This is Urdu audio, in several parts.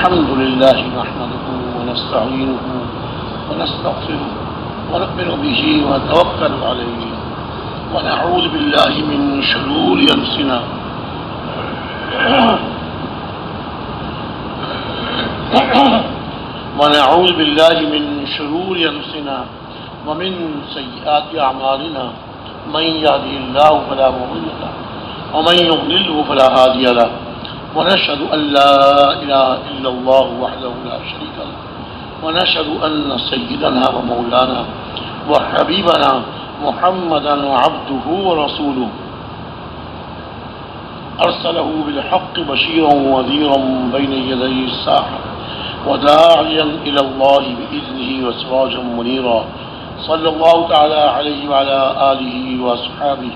الحمد لله نحمده ونستعينه ونستغفره ونؤمن به ونتوكل عليه ونعوذ بالله من شرور أنفسنا ومن سيئات أعمالنا من يهده الله فلا مضل له ومن يضلله فلا هادي له ونشهد أن لا إله إلا الله وحده لا شريك له ونشهد أن سيدنا ومولانا وحبيبنا محمدا عبده ورسوله أرسله بالحق بشيرا ونذيرا بين يدي الساعة وداعيا إلى الله بإذنه وسراجا منيرا صلى الله تعالى عليه وعلى آله وأصحابه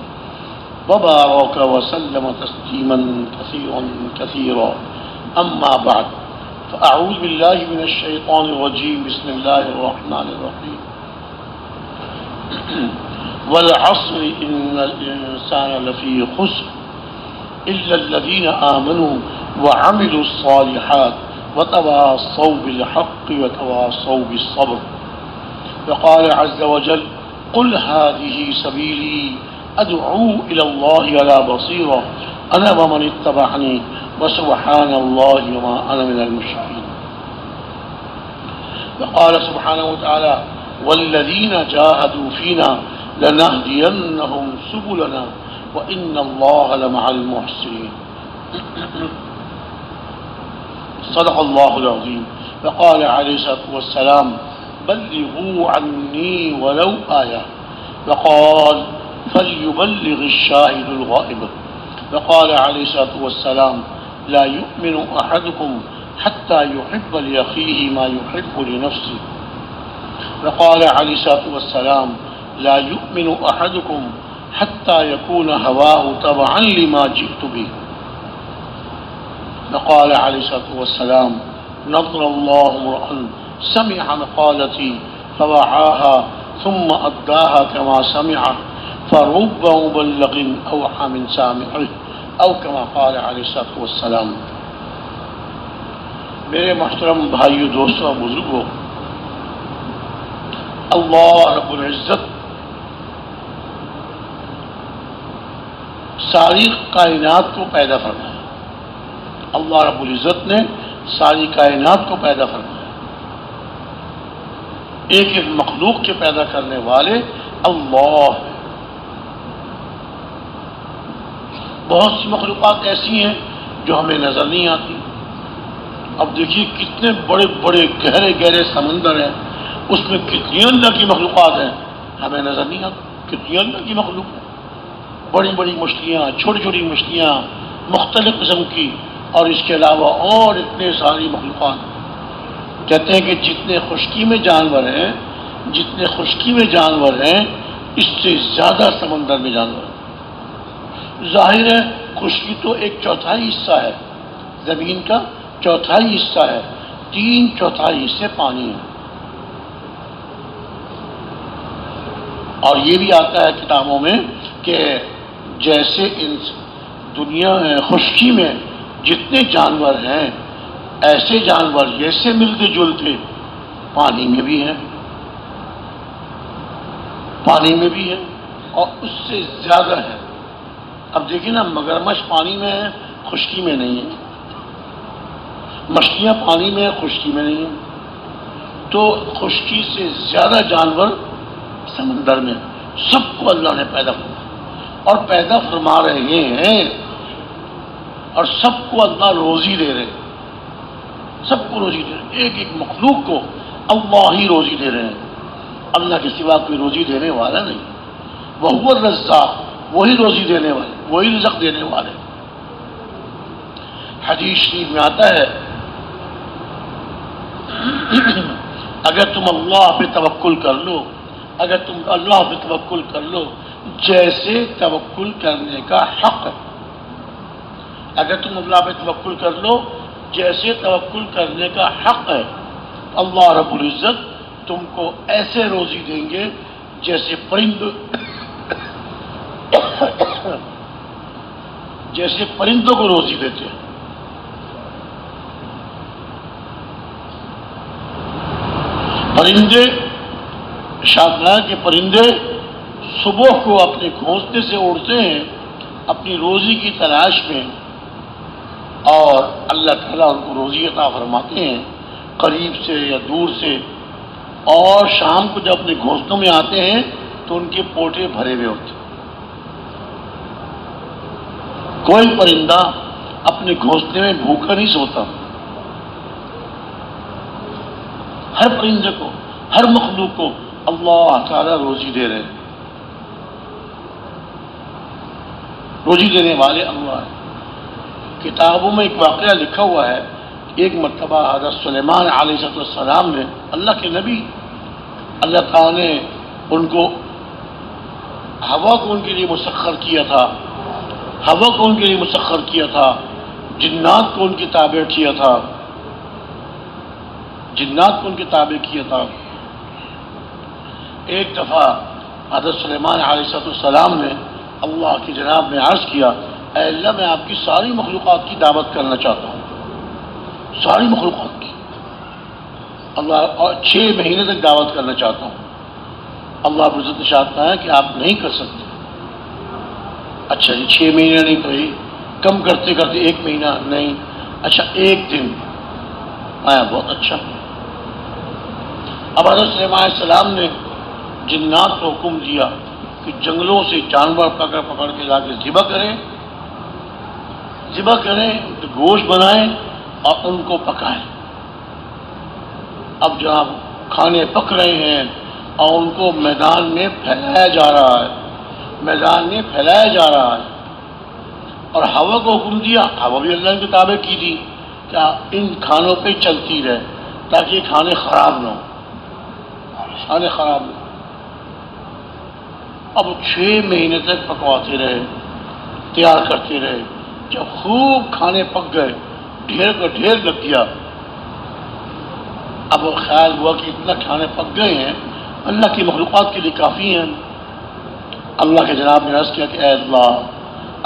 وبارك وسلم تسليما كثيرا كثيرا أما بعد فأعوذ بالله من الشيطان الرجيم بسم الله الرحمن الرحيم والعصر إن الإنسان لفي خسر إلا الذين آمنوا وعملوا الصالحات وتواصوا بالحق وتواصوا بالصبر وقال عز وجل قل هذه سبيلي أدعو إلى الله على بصيرة أنا ومن اتبعني وسبحان الله وما أنا من المشركين وقال سبحانه وتعالى والذين جاهدوا فينا لنهدينهم سبلنا وإن الله لمع المحسنين صدق الله العظيم وقال عليه الصلاة والسلام بلغوا عني ولو آية وقال فليبلغ الشاهد الغائب وقال عليه الصلاة والسلام لا يؤمن أحدكم حتى يحب لأخيه ما يحب لنفسه وقال عليه الصلاة والسلام لا يؤمن أحدكم حتى يكون هواه تبعا لما جئت به وقال عليه الصلاة والسلام نظر الله امرأ سمع مقالتي فوعاها ثم أداها كما سمع فرب مبلغ أوحى من سامعه أو كما قال عليه الصلاة والسلام. میرے محترم بھائیو دوستو اور بزرگو، اللہ رب العزت ساری کائنات کو پیدا فرمایا. اللہ رب العزت نے ساری کائنات کو پیدا فرمایا. ایک ایک مخلوق کے پیدا کرنے والے اللہ ہیں. بہت سی مخلوقات ایسی ہیں جو ہمیں نظر نہیں آتی. اب دیکھیے کتنے بڑے بڑے گہرے گہرے سمندر ہیں، اس میں کتنی اللہ کی مخلوقات ہیں ہمیں نظر نہیں آتی. کتنی اللہ کی مخلوق ہیں، بڑی بڑی مچھلیاں، چھوٹی چھوٹی مچھلیاں مختلف قسم کی، اور اس کے علاوہ اور اتنے ساری مخلوقات. کہتے ہیں کہ جتنے خشکی میں جانور ہیں اس سے زیادہ سمندر میں جانور ہیں. ظاہر ہے خشکی تو ایک چوتھائی حصہ ہے، زمین کا چوتھائی حصہ ہے، 3/4 حصے پانی ہے. اور یہ بھی آتا ہے کتابوں میں کہ جیسے ان دنیا ہے خشکی میں جتنے جانور ہیں، ایسے جانور جیسے ملتے جلتے پانی میں بھی ہیں، اور اس سے زیادہ ہے. اب دیکھیں نا، مگرمچھ پانی میں ہے، خشکی میں نہیں ہے. مچھلیاں پانی میں ہیں، خشکی میں نہیں ہیں. تو خشکی سے زیادہ جانور سمندر میں. سب کو اللہ نے پیدا فرمایا اور پیدا فرما رہے ہیں، اور سب کو اللہ روزی دے رہے ہیں. سب کو روزی دے رہے ہیں. ایک ایک مخلوق کو اللہ ہی روزی دے رہے ہیں. اللہ کے سوا کوئی روزی دینے والا نہیں. وہو الرزاق، وہی روزی دینے والے، وہی رزق دینے والے. حدیث شریف میں آتا ہے اگر تم اللہ پہ توکل کر لو جیسے توکل کرنے کا حق ہے. اگر تم اللہ پہ توکل کر لو جیسے توکل کرنے کا حق ہے، اللہ رب العزت تم کو ایسے روزی دیں گے جیسے پرندوں کو روزی دیتے ہیں. پرندے شاہدہ کے پرندے صبح کو اپنے گھونسلے سے اڑتے ہیں اپنی روزی کی تلاش میں، اور اللہ تعالیٰ ان کو روزی عطا فرماتے ہیں قریب سے یا دور سے، اور شام کو جب اپنے گھونسلوں میں آتے ہیں تو ان کے پوٹے بھرے ہوئے ہوتے ہیں۔ کوئی پرندہ اپنے گھونسلے میں بھوکا نہیں سوتا۔ ہر پرندے کو، ہر مخلوق کو اللہ تعالیٰ روزی دے رہے ہیں، روزی دینے والے اللہ ہیں۔ کتابوں میں ایک واقعہ لکھا ہوا ہے، ایک مرتبہ حضرت سلیمان علیہ السلام نے، اللہ کے نبی، اللہ تعالیٰ نے ان کو ہوا کو ان کے لیے مسخر کیا تھا، ہوا کو ان کے لیے مسخر کیا تھا، جنات کو ان کی تابع کیا تھا، جنات کو ان کی تابع کیا تھا۔ ایک دفعہ حضرت سلیمان علیہ السلام نے اللہ کی جناب میں عرض کیا، اے اللہ میں آپ کی ساری مخلوقات کی دعوت کرنا چاہتا ہوں، ساری مخلوقات کی، اللہ، اور 6 مہینے تک دعوت کرنا چاہتا ہوں۔ اللہ رب العزت نے چاہتا ہے کہ آپ نہیں کر سکتے۔ اچھا جی 6 مہینے نہیں تو یہ کم کرتے کرتے 1 مہینہ نہیں، اچھا 1 دن آیا، بہت اچھا۔ اب حضرت سلیمان علیہ السلام نے جنات کو حکم دیا کہ جنگلوں سے جانور پکڑ کے لا کے ذبح کریں، گوشت بنائیں اور ان کو پکائیں۔ اب جناب کھانے پک رہے ہیں اور ان کو میدان میں پھیلایا جا رہا ہے، میدان میں پھیلایا جا رہا ہے، اور ہوا کو حکم دیا، ہوا بھی اللہ کے تابع کی تھی کہ ان کھانوں پہ چلتی رہے تاکہ یہ کھانے خراب نہ ہوں، کھانے خراب نہ ہوں۔ اب 6 مہینے تک پکواتے رہے، تیار کرتے رہے، جب خوب کھانے پک گئے، ڈھیر کا ڈھیر لگ گیا، اب خیال ہوا کہ اتنا کھانے پک گئے ہیں، اللہ کی مخلوقات کے لیے کافی ہیں۔ اللہ کے جناب نے عرض کیا کہ اے اللہ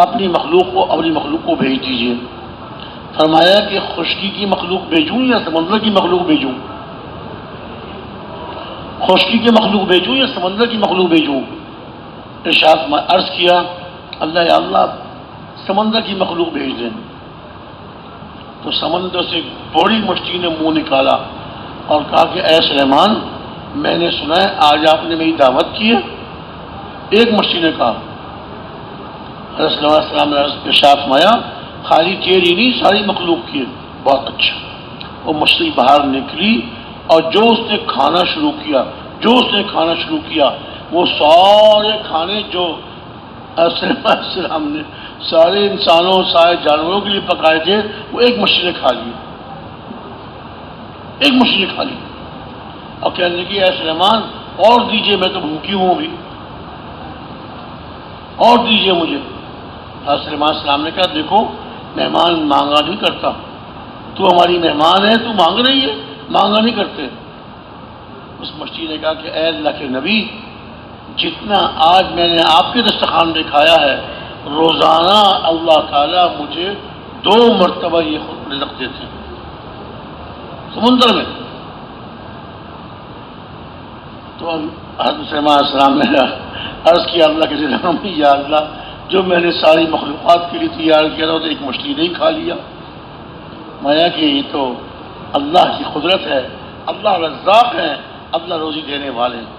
اپنی مخلوق کو بھیج دیجیے۔ فرمایا کہ خشکی کی مخلوق بھیجوں یا سمندر کی مخلوق بھیجوں؟ خشکی کی مخلوق بھیجوں یا سمندر کی مخلوق بھیجوں؟ ارشاد عرض کیا، اللہ یا اللہ سمندر کی مخلوق بھیج دیں۔ تو سمندر سے ایک بڑی مچھلی نے منہ نکالا اور کہا کہ اے سلیمان میں نے سنا ہے آج آپ نے میری دعوت کی ہے۔ ایک مچھلی نے کہا، حضرت صلی اللہ علیہ وسلم نے ارشاد فرمایا خالی تیری نہیں ساری مخلوق کی ہے۔ بہت اچھا۔ وہ مچھلی باہر نکلی اور جو اس نے کھانا شروع کیا وہ سارے کھانے جو صلی اللہ علیہ وسلم نے سارے انسانوں سارے جانوروں کے لیے پکائے تھے وہ ایک مچھلی نے کھا لیے، ایک مچھلی نے کھا لی، اور کہنے لگی اے سلیمان اور دیجیے، میں تو بھوکی ہوں ابھی، اور دیجیے مجھے۔ حضرت سلیمان علیہ السلام نے کہا دیکھو مہمان مانگا نہیں کرتا، تو ہماری مہمان ہے، تو مانگ رہی ہے، مانگا نہیں کرتے۔ اس مچھلی نے کہا کہ اے اللہ کے نبی جتنا آج میں نے آپ کے دسترخوان پہ کھایا ہے روزانہ اللہ تعالیٰ مجھے 2 مرتبہ یہ خود رزق دیتے ہیں سمندر میں۔ تو حضرت سلیمان علیہ السلام نے عرض کیا اللہ کے جناب میں، یا اللہ جو میں نے ساری مخلوقات کے لیے تیار کیا تھا تو ایک مچھلی نہیں کھا لیا۔ مایا کہ یہ تو اللہ کی قدرت ہے، اللہ رزاق ہے، اللہ روزی دینے والے ہیں۔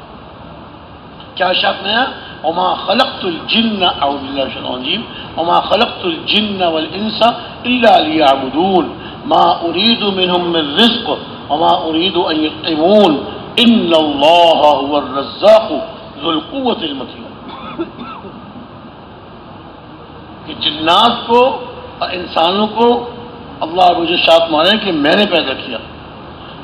کیا شک میں وما خلقت الجن اعوذ باللہ من الشیطان الرجیم وما خلقت الجن والانس الا ليعبدون ما اريد منهم من رزق وما اريد ان يطعمون ان الله هو الرزاق ذو القوة المتین۔ کہ جنات کو اور انسانوں کو اللہ رب العزت مانے کہ میں نے پیدا کیا،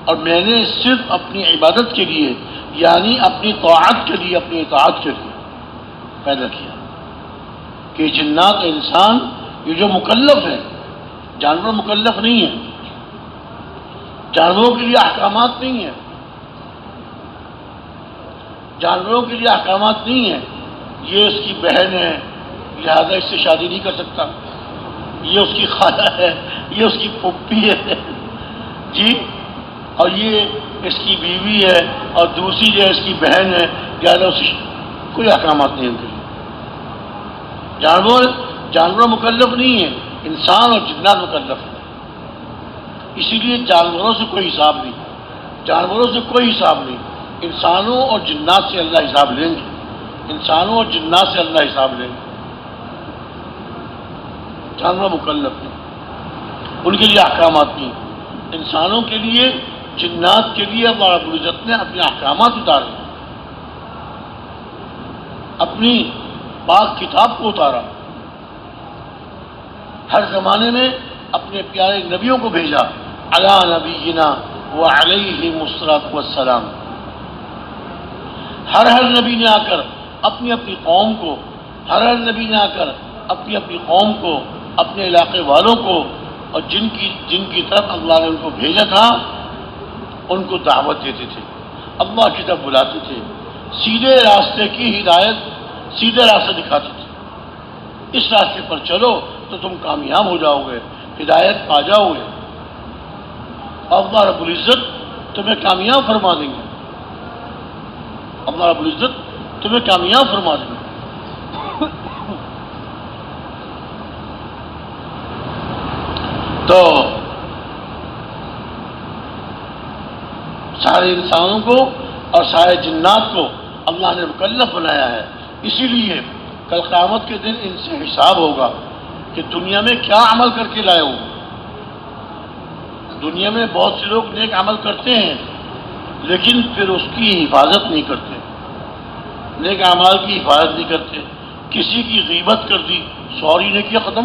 اور میں نے صرف اپنی عبادت کے لیے یعنی اپنی طاعت کے لیے، اپنی اطاعت کے لیے پیدا کیا۔ کہ جنات اور انسان یہ جو مکلف ہیں، جانور مکلف نہیں ہیں، جانوروں کے لیے احکامات نہیں ہیں، جانوروں کے لیے احکامات نہیں ہیں۔ یہ اس کی بہن ہے لہذا اس سے شادی نہیں کر سکتا، یہ اس کی خالہ ہے، یہ اس کی پھوپھی ہے جی، اور یہ اس کی بیوی ہے اور دوسری جو ہے اس کی بہن ہے، لہٰذا کوئی احکامات نہیں ان کے لیے۔ جانور مکلف نہیں ہیں، انسان اور جنات مکلف ہیں۔ اسی لیے جانوروں سے کوئی حساب نہیں، جانوروں سے کوئی حساب نہیں، انسانوں اور جنات سے اللہ حساب لیں گے، انسانوں اور جنات سے اللہ حساب لیں گے۔ جانور مکلف نہیں، ان کے لیے احکامات نہیں۔ انسانوں کے لیے، جنات کے لیے اللہ رب العزت نے اپنے احکامات اتارے، اپنی پاک کتاب کو اتارا، ہر زمانے میں اپنے پیارے نبیوں کو بھیجا، علی نبینا وعلیہم الصلاۃ والسلام۔ ہر نبی نے آ کر اپنی اپنی قوم کو، ہر نبی نے آ کر اپنی اپنی قوم کو، اپنے علاقے والوں کو، اور جن کی طرف اللہ نے ان کو بھیجا تھا ان کو دعوت دیتے تھے، اللہ کی طرف بلاتے تھے، سیدھے راستے کی ہدایت، سیدھے راستے دکھاتے تھے۔ اس راستے پر چلو تو تم کامیاب ہو جاؤ گے، ہدایت پا جاؤ گے، اللہ رب العزت تمہیں کامیاب فرما دیں گے، اللہ رب العزت تمہیں کامیاب فرما دیں گے۔ تو سارے انسانوں کو اور سارے جنات کو اللہ نے مکلف بنایا ہے، اسی لیے کل قیامت کے دن ان سے حساب ہوگا کہ دنیا میں کیا عمل کر کے لائے ہو۔ دنیا میں بہت سے لوگ نیک عمل کرتے ہیں لیکن پھر اس کی حفاظت نہیں کرتے، نیک اعمال کی حفاظت نہیں کرتے، کسی کی غیبت کر دی، سوری نے کیا ختم،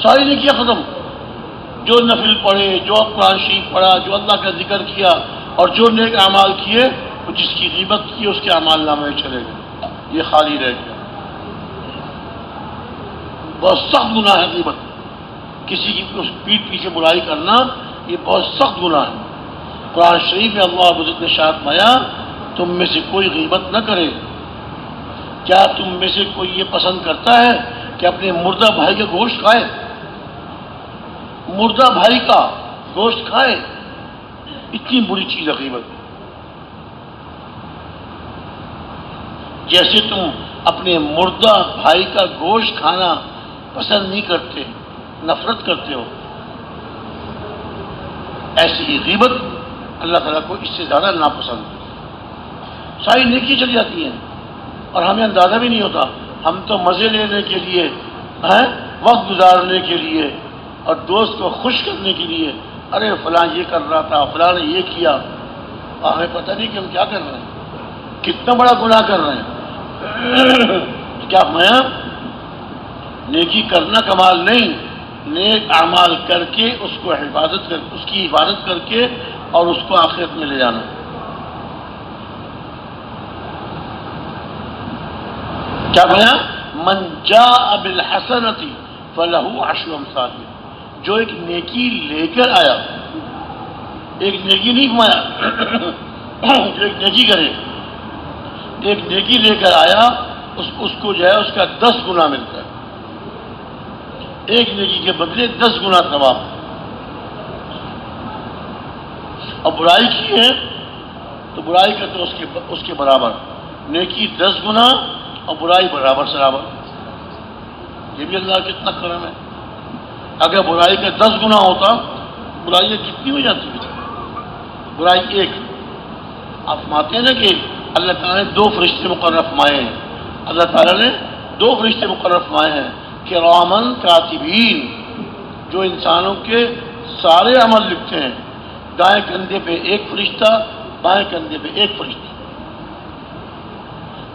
ساری نے کیا ختم، جو نفل پڑھے، جو قرآن شریف پڑھا، جو اللہ کا ذکر کیا اور جو نیک اعمال کیے، وہ جس کی غیبت کی اس کے اعمال نامے میں چلے گئے، یہ خالی رہ گیا۔ بہت سخت گناہ ہے غیبت، کسی کی اس پیٹھ پیچھے برائی کرنا، یہ بہت سخت گناہ ہے۔ قرآن شریف میں اللہ بزرگ نے ارشاد فرمایا، تم میں سے کوئی غیبت نہ کرے۔ کیا تم میں سے کوئی یہ پسند کرتا ہے کہ اپنے مردہ بھائی کا گوشت کھائے؟ مردہ بھائی کا گوشت کھائے، اتنی بری چیز ہے غیبت۔ جیسے تم اپنے مردہ بھائی کا گوشت کھانا پسند نہیں کرتے، نفرت کرتے ہو، ایسی ہی غیبت اللہ تعالیٰ کو اس سے زیادہ ناپسند ہے۔ ساری نیکی چلی جاتی ہیں اور ہمیں اندازہ بھی نہیں ہوتا، ہم تو مزے لینے کے لیے، وقت گزارنے کے لیے اور دوست کو خوش کرنے کے لیے، ارے فلاں یہ کر رہا تھا، فلاں نے یہ کیا، اور ہمیں پتہ نہیں کہ ہم کیا کر رہے ہیں، کتنا بڑا گناہ کر رہے ہیں۔ کیا فرمایا؟ نیکی کرنا کمال نہیں، نیک اعمال کر کے اس کی حفاظت کر کے اور اس کو آخرت میں لے جانا۔ کیا فرمایا؟ من جاء بالحسنۃ فلہ عشر امثالها، جو ایک نیکی لے کر آیا، ایک نیکی نہیں فرمایا، جو ایک نیکی کرے، ایک نیکی لے کر آیا، اس کو جو ہے اس کا 10 گنا ملتا ہے، ایک نیکی کے بدلے 10 گنا ثواب۔ اور برائی کی ہے تو برائی کا تو اس کے برابر، نیکی 10 گنا اور برائی برابر یہ بھی اللہ کتنا کرم ہے۔ اگر برائی کا 10 گنا ہوتا، برائیاں کتنی ہو جاتی ہیں؟ برائی 1۔ آپ مانتے ہیں نا کہ اللہ تعالیٰ نے 2 فرشتے مقرر فرمائے ہیں، اللہ تعالیٰ نے 2 فرشتے مقرر فرمائے ہیں، کرامن کاتبین، جو انسانوں کے سارے عمل لکھتے ہیں، دائیں کندھے پہ 1 فرشتہ، بائیں کندھے پہ 1 فرشتہ۔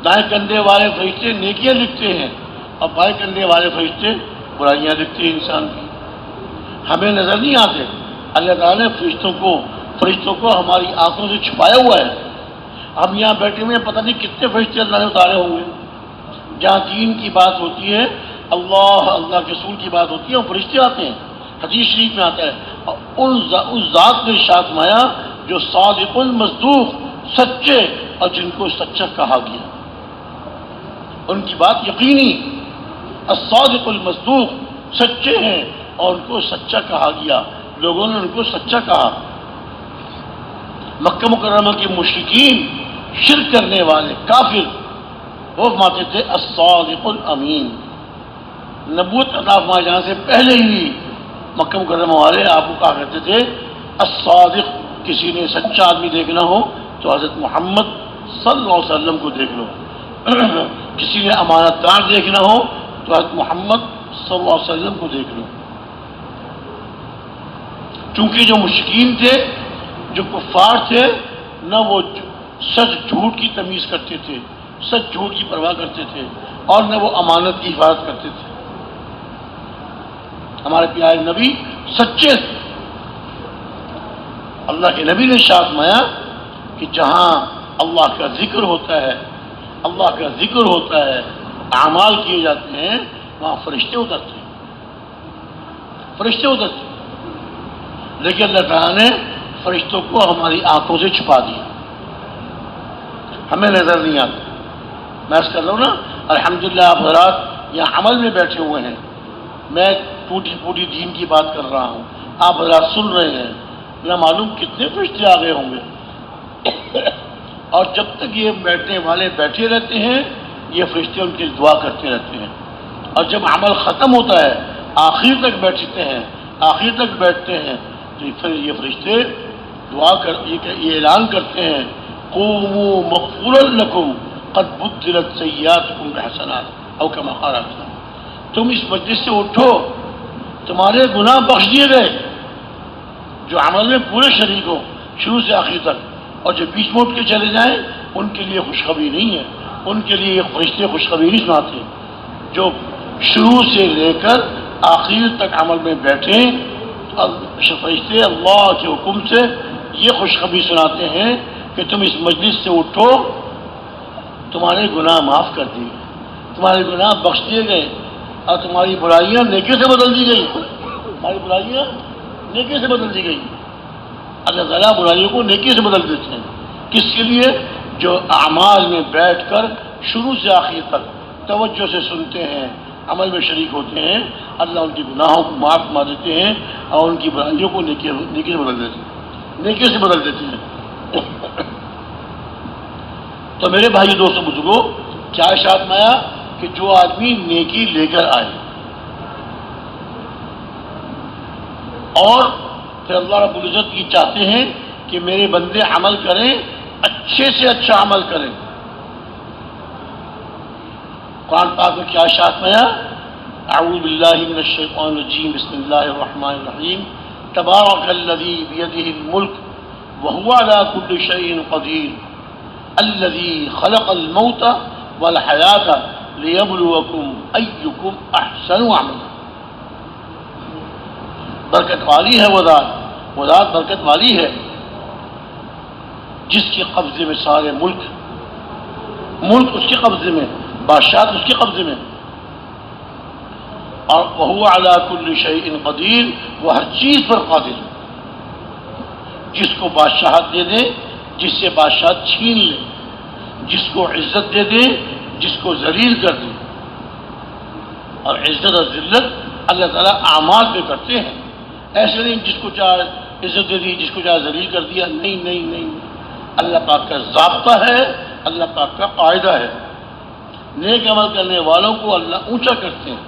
دائیں کندھے والے فرشتے نیکیاں لکھتے ہیں اور بائیں کندھے والے فرشتے برائیاں لکھتے ہیں انسان کی، ہمیں نظر نہیں آتے۔ اللہ تعالیٰ نے فرشتوں کو ہماری آنکھوں سے چھپایا ہوا ہے، ہم یہاں بیٹھے ہوئے ہیں، پتہ نہیں کتنے فرشتے اللہ نے اتارے ہوں گے۔ جہاں دین کی بات ہوتی ہے، اللہ کے رسول کی بات ہوتی ہے، وہ فرشتے آتے ہیں، حدیث شریف میں آتا ہے، اور اس ذات نے ارشاد فرمایا جو صادق المصدوق، سچے اور جن کو سچا کہا گیا، ان کی بات یقینی، الصادق المصدوق، سچے ہیں اور ان کو سچا کہا گیا، لوگوں نے ان کو سچا کہا۔ مکہ مکرمہ کے مشرکین، شرک کرنے والے کافر، وہ فرماتے تھے الصادق الامین۔ نبوت عطا فرمائے جانے سے پہلے ہی مکہ مکرمہ والے آپ کو کہا کرتے تھے الصادق، کسی نے سچا آدمی دیکھنا ہو تو حضرت محمد صلی اللہ علیہ وسلم کو دیکھ لو، کسی نے امانت دار دیکھنا ہو تو حضرت محمد صلی اللہ علیہ وسلم کو دیکھ لو۔ چونکہ جو مشرکین تھے، جو کفار تھے، نہ وہ سچ جھوٹ کی تمیز کرتے تھے، سچ جھوٹ کی پرواہ کرتے تھے، اور نہ وہ امانت کی حفاظت کرتے تھے۔ ہمارے پیارے نبی سچے تھے۔ اللہ کے نبی نے ارشاد فرمایا کہ جہاں اللہ کا ذکر ہوتا ہے، اللہ کا ذکر ہوتا ہے، اعمال کیے جاتے ہیں، وہاں فرشتے اترتے ہیں، فرشتے اترتے ہیں۔ لیکن اللہ تعالیٰ نے فرشتوں کو ہماری آنکھوں سے چھپا دیا، ہمیں نظر نہیں آتا۔ میں اس کر رہا ہوں نا، الحمدللہ آپ حضرات یہاں عمل میں بیٹھے ہوئے ہیں، میں ٹوٹی پھوٹی دین کی بات کر رہا ہوں، آپ حضرات سن رہے ہیں، نہ معلوم کتنے فرشتے آ گئے ہوں گے۔ اور جب تک یہ بیٹھنے والے بیٹھے رہتے ہیں، یہ فرشتے ان کی دعا کرتے رہتے ہیں، اور جب عمل ختم ہوتا ہے، آخر تک بیٹھتے ہیں، آخر تک بیٹھتے ہیں، تو پھر یہ فرشتے دعا کر یہ اعلان کرتے ہیں قوموا مغفورا لکم قد بدلت سیئاتکم بحسنات او کما قال رسول، تم اس مجلس سے اٹھو، تمہارے گناہ بخش دیے گئے۔ جو عمل میں پورے شریک ہو شروع سے آخر تک، اور جو بیچ میں اٹھ کے چلے جائیں ان کے لیے خوشخبری نہیں ہے، ان کے لیے فرشتے خوشخبری نہیں سناتے۔ جو شروع سے لے کر آخر تک عمل میں بیٹھے، فرشتے اللہ کے حکم سے یہ خوشخبری سناتے ہیں کہ تم اس مجلس سے اٹھو، تمہارے گناہ معاف کر دیے گئے، تمہارے گناہ بخش دیے گئے، اور تمہاری برائیاں نیکی سے بدل دی گئی، تمہاری برائیاں نیکی سے بدل دی گئی۔ اللہ تعالیٰ برائیوں کو نیکی سے بدل دیتے ہیں، کس کے لیے؟ جو اعمال میں بیٹھ کر شروع سے آخر تک توجہ سے سنتے ہیں، عمل میں شریک ہوتے ہیں، اللہ ان کے گناہوں کو معاف فرما دیتے ہیں اور ان کی برائیوں کو نیکی سے بدل دیتے ہیں، نیکی سے بدل دیتے ہیں۔ تو میرے بھائی دوستوں بزرگوں، کیا ارشاد فرمایا کہ جو آدمی نیکی لے کر آئے اور پھر اللہ رب العزت یہ چاہتے ہیں کہ میرے بندے عمل کریں، اچھے سے اچھا عمل کریں۔ قرآن پاک میں کیا ارشاد فرمایا؟ اعوذ باللہ من الشیطان الرجیم، بسم اللہ الرحمن الرحیم، تبارک الذی بیدہ الملک وہو علی کل شیء قدیر الذی خلق الموت والحیاۃ لیبلوکم ایکم احسن عملا۔ برکت والی ہے وہ ذات برکت والی ہے جس کے قبضے میں سارے ملک اس کے قبضے میں، بادشاہت اس کے قبضے میں، اور وہو علی کل شیء قدیر، وہ ہر چیز پر قادر ہے۔ جس کو بادشاہت دے دے، جس سے بادشاہت چھین لے، جس کو عزت دے دے، جس کو ذلیل کر دے۔ اور عزت اور ذلت اللہ تعالیٰ اعمال پہ کرتے ہیں، ایسے نہیں جس کو چاہے عزت دے دی، جس کو چاہے ذلیل کر دیا، نہیں نہیں نہیں، اللہ پاک کا ضابطہ ہے، اللہ پاک کا قاعدہ ہے۔ نیک عمل کرنے والوں کو اللہ اونچا کرتے ہیں،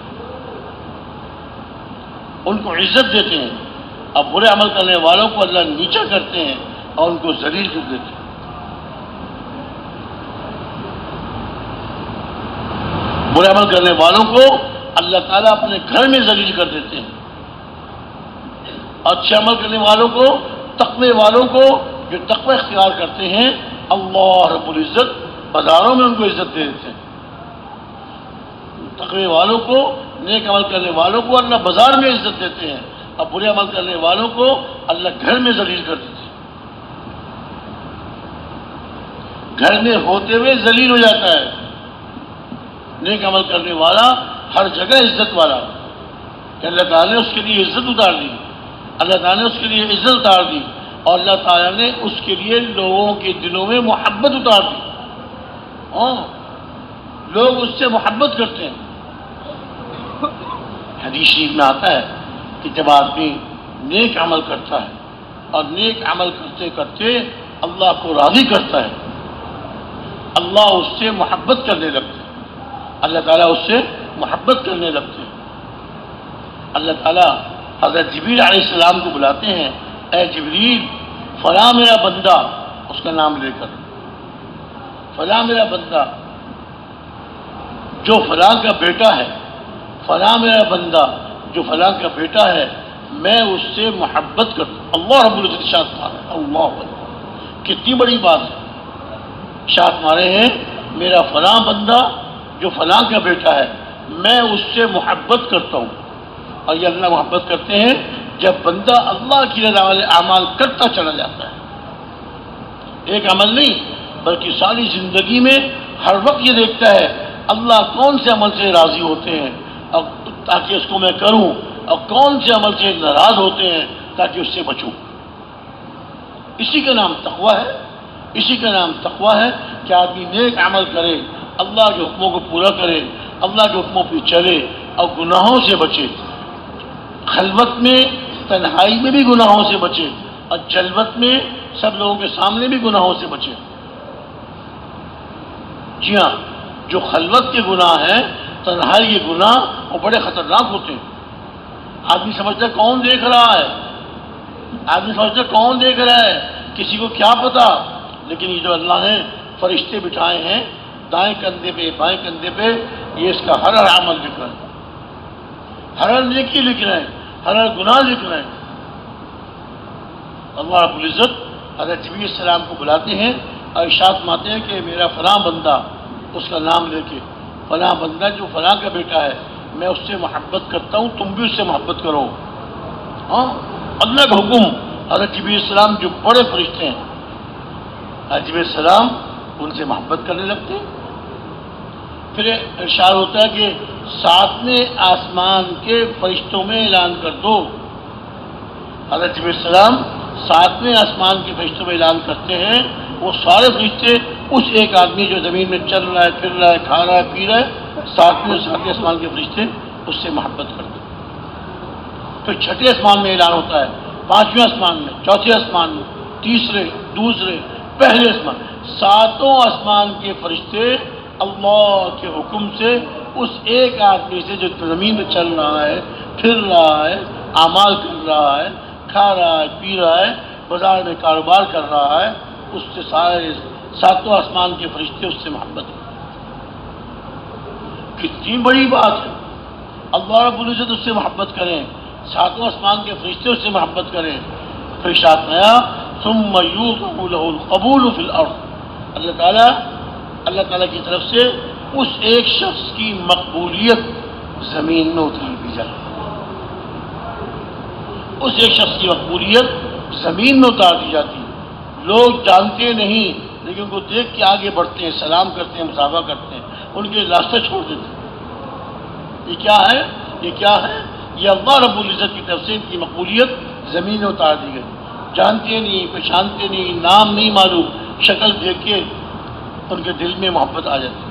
ان کو عزت دیتے ہیں، اور برے عمل کرنے والوں کو اللہ نیچا کرتے ہیں اور ان کو ذلیل کر دیتے ہیں۔ برے عمل کرنے والوں کو اللہ تعالیٰ اپنے گھر میں ذلیل کر دیتے ہیں، اچھے عمل کرنے والوں کو، تقوی والوں کو جو تقوی اختیار کرتے ہیں، اللہ رب العزت بازاروں میں ان کو عزت دے دیتے ہیں۔ تقوی والوں کو، نیک عمل کرنے والوں کو اللہ بازار میں عزت دیتے ہیں، اور برے عمل کرنے والوں کو اللہ گھر میں ذلیل کر دیتے ہیں۔ گھر میں ہوتے ہوئے ذلیل ہو جاتا ہے۔ نیک عمل کرنے والا ہر جگہ عزت والا، کہ اللہ تعالیٰ نے اس کے لیے عزت اتار دی، اللہ تعالیٰ نے اس کے لیے عزت اتار دی، اور اللہ تعالیٰ نے اس کے لیے لوگوں کے دلوں میں محبت اتار دی۔ ہاں، لوگ اس سے محبت کرتے ہیں۔ حدیث شریف میں آتا ہے کہ جب آدمی نیک عمل کرتا ہے اور نیک عمل کرتے کرتے اللہ کو راضی کرتا ہے، اللہ اس سے محبت کرنے لگتے ہیں، اللہ تعالیٰ اس سے محبت کرنے لگتے ہیں۔ اللہ تعالیٰ حضرت جبریل علیہ السلام کو بلاتے ہیں، اے جبریل فلاں میرا بندہ، اس کا نام لے کر، فلاں میرا بندہ جو فلاں کا بیٹا ہے، فلاں میرا بندہ جو فلاں کا بیٹا ہے، میں اس سے محبت کرتا ہوں۔ اللہ رب العزت ارشاد مارے، اللہ اکبر، کتنی بڑی بات ہے۔ ارشاد مارے ہیں میرا فلاں بندہ جو فلاں کا بیٹا ہے، میں اس سے محبت کرتا ہوں۔ اور یہ اللہ محبت کرتے ہیں جب بندہ اللہ کی رضا والے اعمال کرتا چلا جاتا ہے، ایک عمل نہیں بلکہ ساری زندگی میں ہر وقت یہ دیکھتا ہے اللہ کون سے عمل سے راضی ہوتے ہیں اور تاکہ اس کو میں کروں، اور کون سے عمل سے ناراض ہوتے ہیں تاکہ اس سے بچوں۔ اسی کا نام تقویٰ ہے، اسی کا نام تقویٰ ہے کہ آدمی نیک عمل کرے، اللہ کے حکموں کو پورا کرے، اللہ کے حکموں پہ چلے اور گناہوں سے بچے، خلوت میں تنہائی میں بھی گناہوں سے بچے اور جلوت میں سب لوگوں کے سامنے بھی گناہوں سے بچے۔ جی ہاں، جو خلوت کے گناہ ہیں، تنہائی کے گناہ، وہ بڑے خطرناک ہوتے ہیں۔ آدمی سمجھتا ہے کون دیکھ رہا ہے، آدمی سمجھتا ہے کون دیکھ رہا ہے، کسی کو کیا پتا، لیکن یہ جو اللہ نے فرشتے بٹھائے ہیں دائیں کندھے پہ بائیں کندھے پہ، یہ اس کا ہر عمل لکھ رہے ہیں، ہر نیکی لکھ رہے ہیں، ہر گناہ لکھ رہے ہیں۔ اللہ رب العزت حضرت جبریل علیہ السلام کو بلاتے ہیں اور ارشاد فرماتے ہیں کہ میرا فلاں بندہ، اس کا نام لے کے، فلاں بندہ جو فلاں کا بیٹا ہے، میں اس سے محبت کرتا ہوں، تم بھی اس سے محبت کرو۔ ہاں، اللہ کا حکم، حضرت جبریل علیہ السلام جو بڑے فرشتے ہیں، حضرت جبریل علیہ السلام ان سے محبت کرنے لگتے ہیں۔ پھر ارشاد ہوتا ہے کہ ساتویں آسمان کے فرشتوں میں اعلان کر دو۔ حضرت جبریل علیہ السلام ساتویں آسمان کے فرشتوں میں اعلان کرتے ہیں، وہ سارے فرشتے اس ایک آدمی جو زمین میں چل رہا ہے، پھر رہا ہے، کھا رہا ہے، پی رہا ہے، ساتویں آسمان کے فرشتے اس سے محبت کرتے ہیں۔ پھر چھٹے آسمان میں اعلان ہوتا ہے، پانچویں آسمان میں، چوتھے آسمان میں، تیسرے، دوسرے، پہلے آسمان، ساتوں آسمان کے فرشتے اللہ کے حکم سے اس ایک آدمی سے جو زمین میں چل رہا ہے، پھر رہا ہے، اعمال کر رہا ہے، کھا رہا ہے، پی رہا ہے، بازار میں کاروبار کر رہا ہے، اس سے سارے ساتوں آسمان کے فرشتے اس سے محبت کرتے ہیں۔ کتنی بڑی بات ہے، اللہ رب العزت اس سے محبت کریں، ساتوں آسمان کے فرشتے اس سے محبت کریں۔ پھر ارشاد آیا ثم یوضع له القبول فی الارض، اللہ تعالیٰ کی طرف سے اس ایک شخص کی مقبولیت زمین میں اتار دی جائے، اس ایک شخص کی مقبولیت زمین میں اتار دی جاتی ہے۔ لوگ جانتے نہیں لیکن ان کو دیکھ کے آگے بڑھتے ہیں، سلام کرتے ہیں، مصافحہ کرتے ہیں، ان کے راستہ چھوڑ دیتے ہیں۔ یہ کیا ہے؟ یہ کیا ہے؟ یہ اللہ رب العزت کی طرف سے ان کی مقبولیت زمین میں اتار دی گئی۔ جانتے نہیں، پہچانتے نہیں، نام نہیں معلوم، شکل دیکھ کے ان کے دل میں محبت آ جاتی ہے،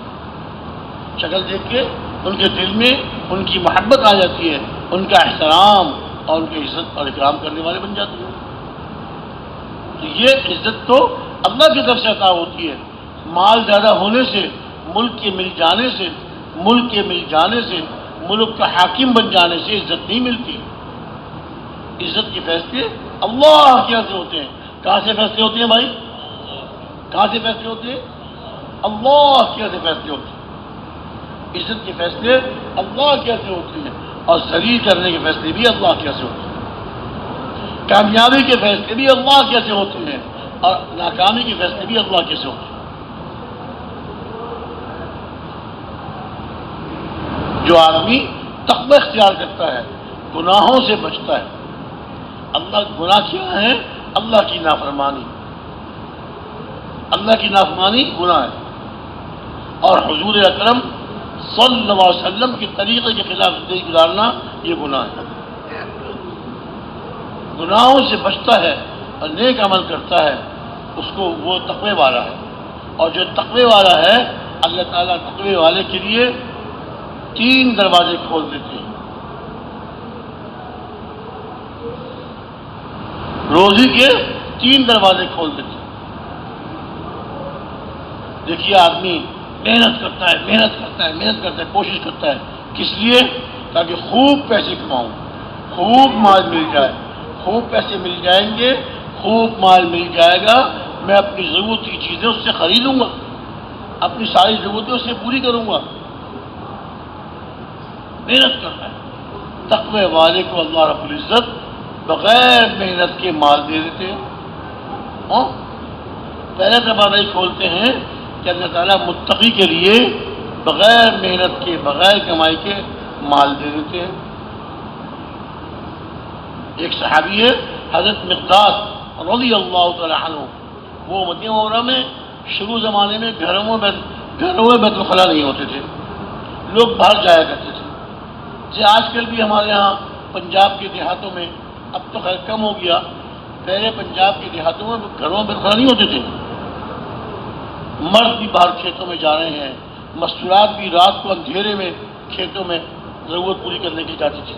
شکل دیکھ کے ان کے دل میں ان کی محبت آ جاتی ہے، ان کا احترام اور ان کی عزت اور اکرام کرنے والے بن جاتے ہیں۔ تو یہ عزت تو اللہ کی طرف سے عطا ہوتی ہے۔ مال زیادہ ہونے سے، ملک کے مل جانے سے، ملک کا حاکم بن جانے سے عزت نہیں ملتی۔ عزت کے فیصلے اللہ کے یہاں سے ہوتے ہیں۔ کہاں سے فیصلے ہوتے ہیں بھائی؟ کہاں سے فیصلے ہوتے ہیں؟ اللہ کے یہاں سے فیصلے ہوتے ہیں۔ عزت کے فیصلے اللہ کے یہاں سے ہوتے ہیں، اور ذلیل کرنے کے فیصلے بھی اللہ کے یہاں سے ہوتے ہیں۔ کامیابی کے فیصلے بھی اللہ کے یہاں سے ہوتے ہیں، اور ناکامی کے فیصلے بھی اللہ کے سے ہوتے ہیں۔ جو آدمی تقوی اختیار کرتا ہے، گناہوں سے بچتا ہے، اللہ گناہ کیا ہے؟ اللہ کی نافرمانی، اللہ کی نافرمانی گناہ ہے، اور حضور اکرم صلی اللہ علیہ وسلم کے طریقے کے خلاف زندگی گزارنا یہ گناہ ہے۔ گناہوں سے بچتا ہے اور نیک عمل کرتا ہے، اس کو وہ تقوی والا ہے۔ اور جو تقوی والا ہے، اللہ تعالیٰ تقوی والے کے لیے 3 دروازے کھول دیتے ہیں۔ روزی کے 3 دروازے کھول دیتے ہیں۔ دیکھیے آدمی محنت کرتا ہے محنت کرتا ہے محنت کرتا ہے کوشش کرتا ہے، کس لیے؟ تاکہ خوب پیسے کماؤں، خوب مال مل جائے، خوب پیسے مل جائیں گے، خوب مال مل جائے گا، میں اپنی ضرورت کی چیزیں اس سے خریدوں گا، اپنی ساری ضرورتیں اس سے پوری کروں گا۔ محنت کرنا ہے۔ تقوی والے کو اللہ رب العزت بغیر محنت کے مال دے دیتے ہیں۔ پہلا دروازہ ہی کھولتے ہیں کہ اللہ تعالیٰ متقی کے لیے بغیر محنت کے بغیر کمائی کے مال دے دیتے ہیں۔ ایک صحابی ہے حضرت مقداد رضی اللہ تعالی عنہ، وہ مدینہ منورہ میں شروع زمانے میں گھروں میں بیت الخلاء نہیں ہوتے تھے، لوگ باہر جایا کرتے تھے۔ جیسے آج کل بھی ہمارے ہاں پنجاب کے دیہاتوں میں، اب تو خیر کم ہو گیا، پہلے پنجاب کے دیہاتوں میں گھروں میں بیت الخلاء نہیں ہوتے تھے، مرد بھی باہر کھیتوں میں جا رہے ہیں، مستورات بھی رات کو اندھیرے میں کھیتوں میں ضرورت پوری کرنے کی جاتی تھی،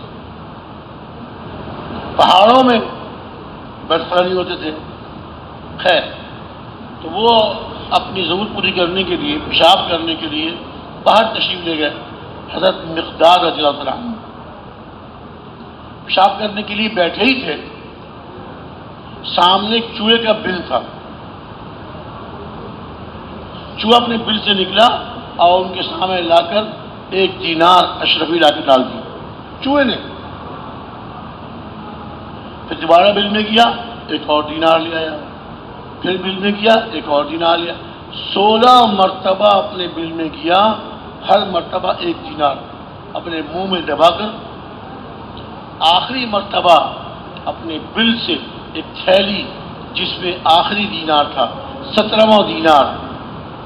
پہاڑوں میں بیت الخلاء نہیں ہوتے تھے۔ خیر، تو وہ اپنی ضرورت پوری کرنے کے لیے، پیشاب کرنے کے لیے باہر تشریف لے گئے۔ حضرت مقداد رضی اللہ عنہ پیشاب کرنے کے لیے بیٹھے ہی تھے، سامنے ایک چوہے کا بل تھا، چوہا اپنے بل سے نکلا اور ان کے سامنے لا کر ایک دینار اشرفی لا کے ڈال دی چوہے نے۔ پھر دوبارہ بل میں کیا، ایک اور دینار لے آیا، پھر بل میں کیا، ایک اور دینار لیا، 16 مرتبہ اپنے بل میں کیا، ہر مرتبہ ایک دینار اپنے منہ میں دبا کر، آخری مرتبہ اپنے بل سے ایک تھیلی جس میں آخری دینار تھا، 17واں دینار،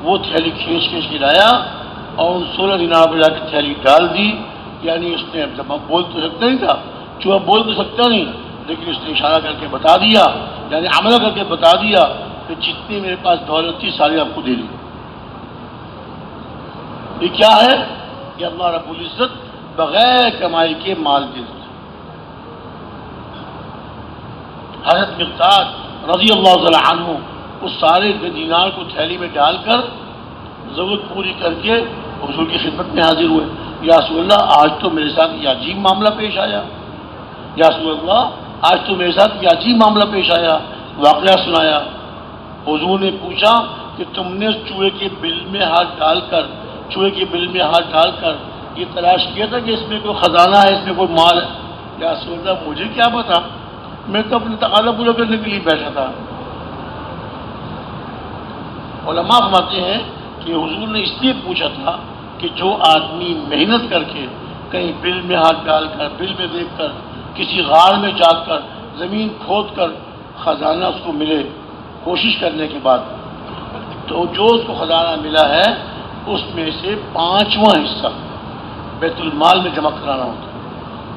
وہ تھیلی کھینچ کے لایا اور ان 16 دینار پہ جا کے تھیلی ڈال دی۔ یعنی اس نے بول تو سکتا نہیں تھا، چوہا بول تو سکتا نہیں، لیکن اس نے اشارہ کر کے بتا دیا، یعنی عمل کر کے بتا دیا کہ جتنی میرے پاس دولت تھی ساری آپ کو دے دی۔ یہ کیا ہے کہ اللہ رب العزت بغیر کمائی کے مال دے دیتا۔ حضرت مقداد رضی اللہ تعالی عنہ اس سارے دینار کو تھیلی میں ڈال کر ضرورت پوری کر کے حضور کی خدمت میں حاضر ہوئے۔ یا رسول اللہ، آج تو میرے ساتھ یہ عجیب معاملہ پیش آیا، یا رسول اللہ آج تو میرے ساتھ یہ عجیب معاملہ پیش آیا، واقعہ سنایا۔ حضور نے پوچھا کہ تم نے چوہے کے بل میں ہاتھ ڈال کر یہ تلاش کیا تھا کہ اس میں کوئی خزانہ ہے، اس میں کوئی مال ہے؟ یا رسول اللہ مجھے کیا پتا، میں تو اپنے تقاضا پورا کرنے کے لیے بیٹھا تھا۔ علماء فرماتے ہیں کہ حضور نے اس لیے پوچھا تھا کہ جو آدمی محنت کر کے کہیں بل میں ہاتھ ڈال کر، بل میں دیکھ کر، کسی غار میں جا کر، زمین کھود کر خزانہ اس کو ملے کوشش کرنے کے بعد، تو جو اس کو خزانہ ملا ہے اس میں سے 5واں حصہ بیت المال میں جمع کرانا ہوتا ہے۔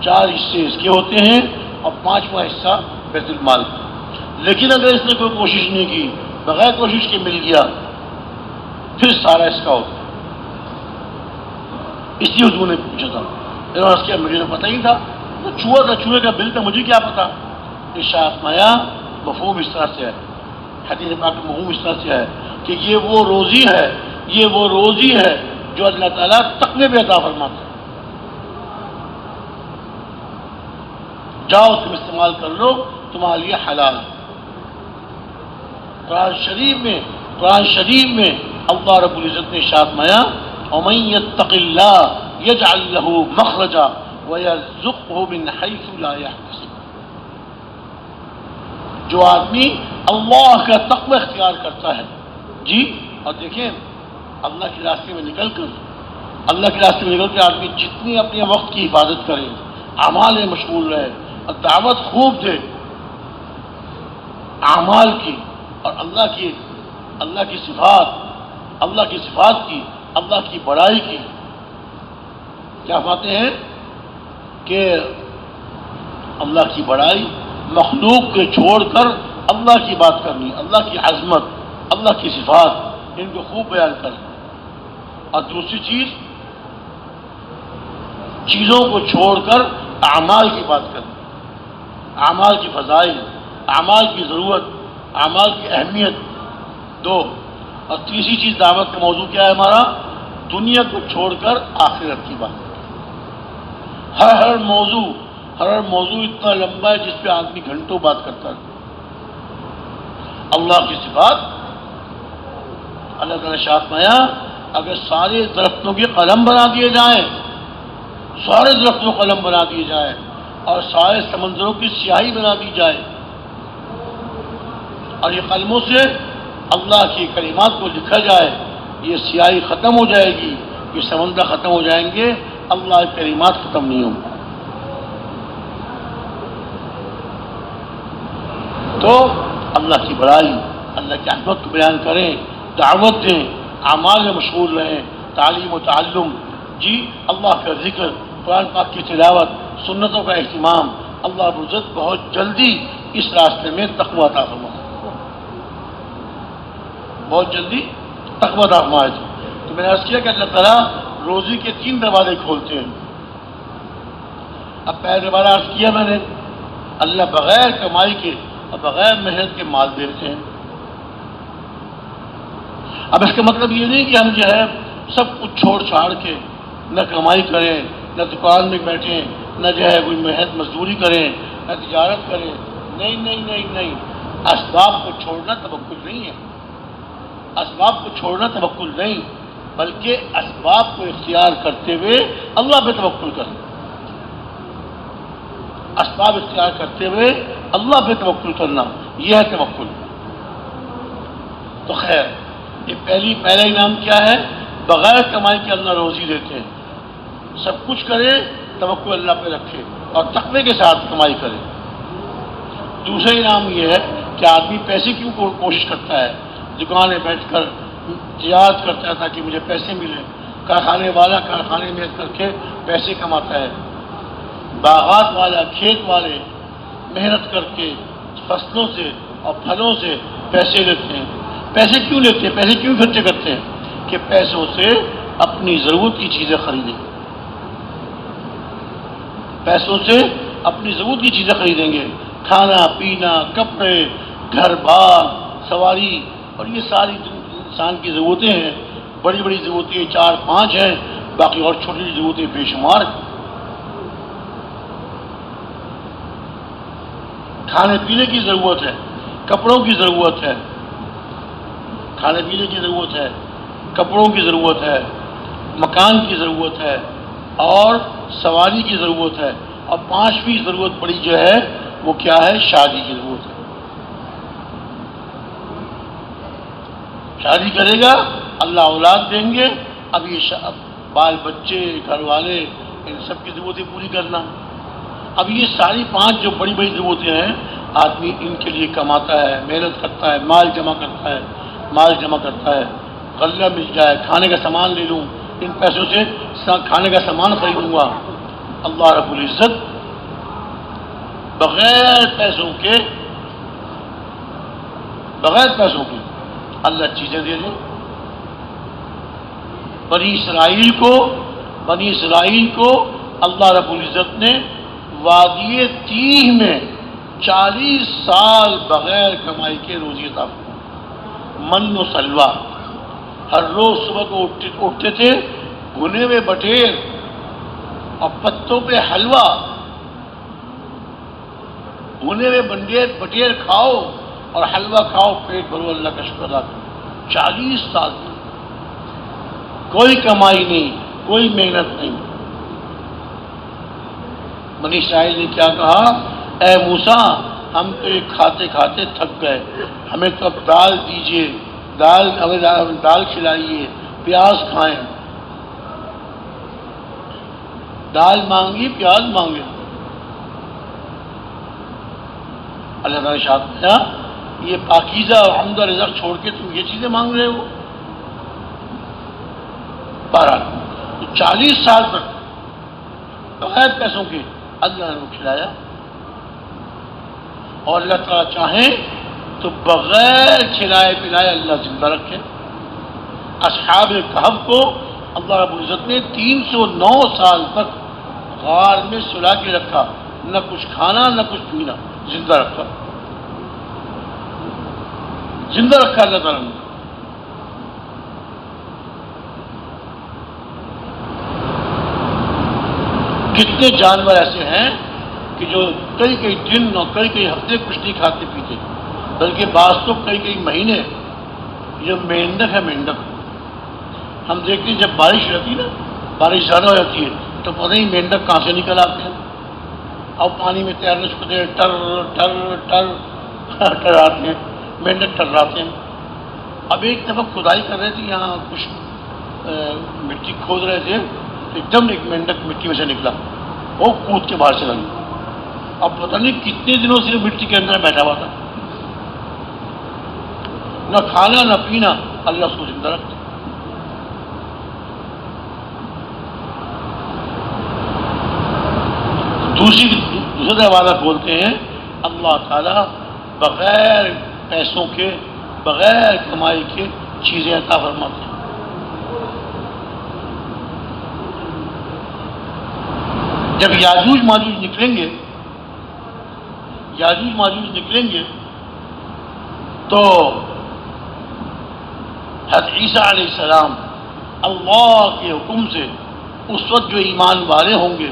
4 حصے اس کے ہوتے ہیں اور 5واں حصہ بیت المال کا۔ لیکن اگر اس نے کوئی کوشش نہیں کی، بغیر کوشش کے مل گیا، پھر سارا اس کا ہوتا ہے۔ اس لیے حضور نے پوچھا تھا، کیا مجھے تو پتہ ہی تھا، تو چوہا تھا، چوہے کا بل تھا، مجھے کیا پتا۔ ارشاد فرمایا، مفہوم اس طرح سے ہے، حدیث پاک کا مفہوم اس طرح سے ہے کہ یہ وہ روزی ہے جو اللہ تعالیٰ تقوی پہ عطا فرماتا ہے۔ جاؤ تم استعمال کر لو، تمہارے لیے حلال۔ قرآن شریف میں اللہ رب العزت نے ارشاد فرمایا، وَمَن يَتَّقِ اللَّهَ يَجْعَل لَّهُ مَخْرَجًا وَيَرْزُقْهُ مِنْ حَيْثُ لَا يَحْتَسِبُ۔ جو آدمی اللہ کا تقوی اختیار کرتا ہے، جی، اور دیکھیں اللہ کے راستے میں نکل کر آدمی جتنی اپنے وقت کی حفاظت کرے، اعمال میں مشغول رہے اور دعوت خوب دے اعمال کی اور اللہ کی صفات کی، اللہ کی بڑائی کی، کیا فرماتے ہیں کہ اللہ کی بڑائی، مخلوق کے چھوڑ کر اللہ کی بات کرنی، اللہ کی عظمت، اللہ کی صفات، ان کو خوب بیان کریں۔ اور دوسری چیزوں کو چھوڑ کر اعمال کی بات کریں، اعمال کی فضائل، اعمال کی ضرورت، اعمال کی اہمیت دو۔ اور تیسری چیز دعوت کا موضوع کیا ہے ہمارا؟ دنیا کو چھوڑ کر آخرت کی بات۔ ہر موضوع اتنا لمبا ہے جس پہ آدمی گھنٹوں بات کرتا ہے۔ اللہ کی صفات، اللہ تعالیٰ نے شاہ فرمایا اگر سارے درختوں کے قلم بنا دیے جائیں، سارے درختوں کو قلم بنا دیے جائیں اور سارے سمندروں کی سیاہی بنا دی جائے اور یہ قلموں سے اللہ کی کلمات کو لکھا جائے، یہ سیاہی ختم ہو جائے گی، یہ سمندر ختم ہو جائیں گے، اللہ کی کلمات ختم نہیں ہوں گے۔ تو اللہ کی بڑائی، اللہ کی عظمت کو بیان کریں، دعوت دیں، اعمال میں مشغول رہیں، تعلیم و تعلم، جی اللہ کا ذکر، قرآن پاک کی تلاوت، سنتوں کا اہتمام۔ اللہ رب العزت بہت جلدی اس راستے میں تقویٰ عطا فرمائے، بہت جلدی تقویٰ عطا فرمائے۔ تو میں نے عرض کیا کہ اللہ تعالیٰ روزی کے 3 دروازے کھولتے ہیں۔ اب پہلا دروازہ عرض کیا میں نے، اللہ بغیر کمائی کے اور بغیر محنت کے مال دیتے ہیں۔ اب اس کا مطلب یہ نہیں کہ ہم جو ہے سب کچھ چھوڑ چھاڑ کے نہ کمائی کریں، نہ دکان میں بیٹھیں، نہ جو ہے کوئی محنت مزدوری کریں، نہ تجارت کریں۔ نہیں نہیں نہیں نہیں، اسباب کو چھوڑنا توکل نہیں ہے، اسباب کو چھوڑنا توکل نہیں، بلکہ اسباب کو اختیار کرتے ہوئے اللہ پہ توکل کریں، اسباب اختیار کرتے ہوئے اللہ پہ توکل کرنا، یہ ہے توکل۔ تو خیر، یہ پہلا انعام کیا ہے؟ بغیر کمائی کے اللہ روزی دیتے ہیں۔ سب کچھ کرے، توکل اللہ پہ رکھے اور تقوی کے ساتھ کمائی کرے۔ دوسرا انعام یہ ہے کہ آدمی پیسے کیوں کوشش کرتا ہے، دکان میں بیٹھ کر تجارت کرتا ہے تاکہ مجھے پیسے ملیں، کارخانے والا کارخانے میں کر کے پیسے کماتا ہے، باغات والا، کھیت والے محنت کر کے فصلوں سے اور پھلوں سے پیسے لیتے ہیں۔ پیسے کیوں لیتے ہیں، پیسے کیوں خرچے کرتے ہیں؟ کہ پیسوں سے اپنی ضرورت کی چیزیں خریدیں، پیسوں سے اپنی ضرورت کی چیزیں خریدیں گے، کھانا پینا، کپڑے، گھر بار، سواری، اور یہ ساری انسان کی ضرورتیں ہیں۔ بڑی بڑی ضرورتیں 4-5 ہیں، باقی اور چھوٹی چھوٹی ضرورتیں بے شمار ہیں۔ کھانے پینے کی ضرورت ہے، کپڑوں کی ضرورت ہے، کھانے پینے کی ضرورت ہے، کپڑوں کی ضرورت ہے، مکان کی ضرورت ہے اور سواری کی ضرورت ہے، اور 5ویں ضرورت بڑی جو ہے وہ کیا ہے؟ شادی کی ضرورت ہے۔ شادی کرے گا اللہ اولاد دیں گے، اب یہ بال بچے، گھر والے، ان سب کی ضرورتیں پوری کرنا۔ اب یہ ساری 5 جو بڑی بڑی ضرورتیں ہیں، آدمی ان کے لیے کماتا ہے، محنت کرتا ہے، مال جمع کرتا ہے، غلہ مل جائے، کھانے کا سامان لے لوں، ان پیسوں سے کھانے کا سامان خریدوں گا۔ اللہ رب العزت بغیر پیسوں کے اللہ چیزیں دے دیں۔ بنی اسرائیل کو اللہ رب العزت نے وادی تیہ میں 40 سال بغیر کمائی کے روزی عطا فرمائی۔ من و سلوا، ہر روز صبح کو اٹھتے تھے، بھنے ہوئے بٹیر اور پتوں پہ حلوہ، بھنے ہوئے بٹیر کھاؤ اور حلوہ کھاؤ، پیٹ بھرو، اللہ کا شکر ادا کرو۔ 40 سال کوئی کمائی نہیں، کوئی محنت نہیں۔ بنی اسرائیل نے کیا کہا؟ اے موسیٰ، ہم تو یہ کھاتے کھاتے تھک گئے، ہمیں تو اب دال دیجیے، دال کھلائیے، پیاز کھائیں۔ دال مانگی، پیاز مانگے۔ اللہ تعالیٰ نے ارشاد کیا، یہ پاکیزہ اور عمدہ رزق چھوڑ کے تم یہ چیزیں مانگ رہے ہو؟ بہرحال 40 سال تک بغیر پیسوں کے اللہ نے وہ کھلایا، اور اللہ تعالیٰ چاہیں تو بغیر کھلائے پلائے اللہ زندہ رکھے۔ اصحاب کہف کو اللہ رب العزت نے 309 سال تک غار میں سلا کے رکھا، نہ کچھ کھانا نہ کچھ پینا، زندہ رکھا اللہ تعالیٰ نے۔ کتنے جانور ایسے ہیں کہ جو کئی کئی دن اور کئی کئی ہفتے کچھ نہیں کھاتے پیتے، بلکہ بعض تو کئی کئی مہینے. جو مینڈک ہے، مینڈک ہم دیکھتے ہیں جب بارش رہتی ہے نا، بارش زیادہ ہو جاتی ہے تو پتہ ہی مینڈک کہاں سے نکل آتے ہیں. اب پانی میں تیرنے سکتے ہیں، ٹر ٹر ٹر ٹراتے ہیں، مینڈک ٹراتے ہیں. اب ایک دفعہ کھدائی کر رہے تھے، یہاں کچھ مٹی کھود رہے تھے، ایک دم ایک مینڈک مٹی میں سے نکلا، وہ کود کے باہر چلا گیا. اب پتہ نہیں کتنے دنوں سے مٹی کے اندر بیٹھا ہوا تھا، نہ کھانا نہ پینا، اللہ اس کو زندہ رکھتا. دوسرے حوالہ بولتے ہیں اللہ تعالیٰ بغیر پیسوں کے، بغیر کمائی کے چیزیں عطا فرماتے ہیں. جب یاجوج ماجوج نکلیں گے، یاجوج ماجوج نکلیں گے تو حضرت عیسیٰ علیہ السلام اللہ کے حکم سے اس وقت جو ایمان والے ہوں گے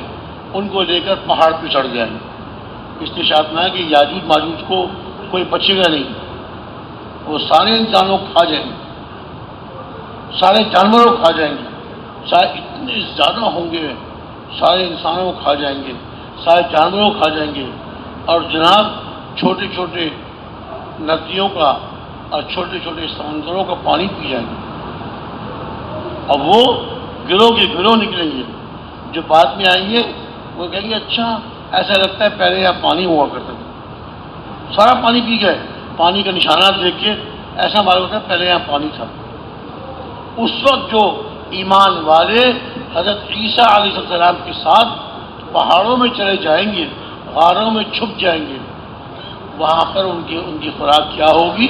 ان کو لے کر پہاڑ پہ چڑھ جائیں گے. اس لیے شاعت میں ہے کہ یاجوج ماجوج کو کوئی بچے گا نہیں، وہ سارے انسانوں کو کھا جائیں گے، سارے جانوروں کو کھا جائیں گے. سارے اتنے زیادہ ہوں گے، سارے انسانوں کو کھا جائیں گے، سارے جانوروں کو کھا جائیں گے. اور جناب چھوٹے چھوٹے ندیوں کا اور چھوٹے چھوٹے سمندروں کا پانی پی جائیں گے. اور وہ گروہ کے گروہ نکلیں گے. جو بعد میں آئیں گے وہ کہیں گے اچھا ایسا لگتا ہے پہلے یہاں پانی ہوا کرتا تھا، سارا پانی پی گئے. پانی کا نشانات دیکھ کے ایسا معلوم ہوتا ہے پہلے یہاں پانی تھا. اس وقت جو ایمان والے حضرت عیسیٰ علیہ السلام کے ساتھ پہاڑوں میں چلے جائیں گے، غاروں میں چھپ جائیں گے، وہاں پر ان کی خوراک کیا ہوگی؟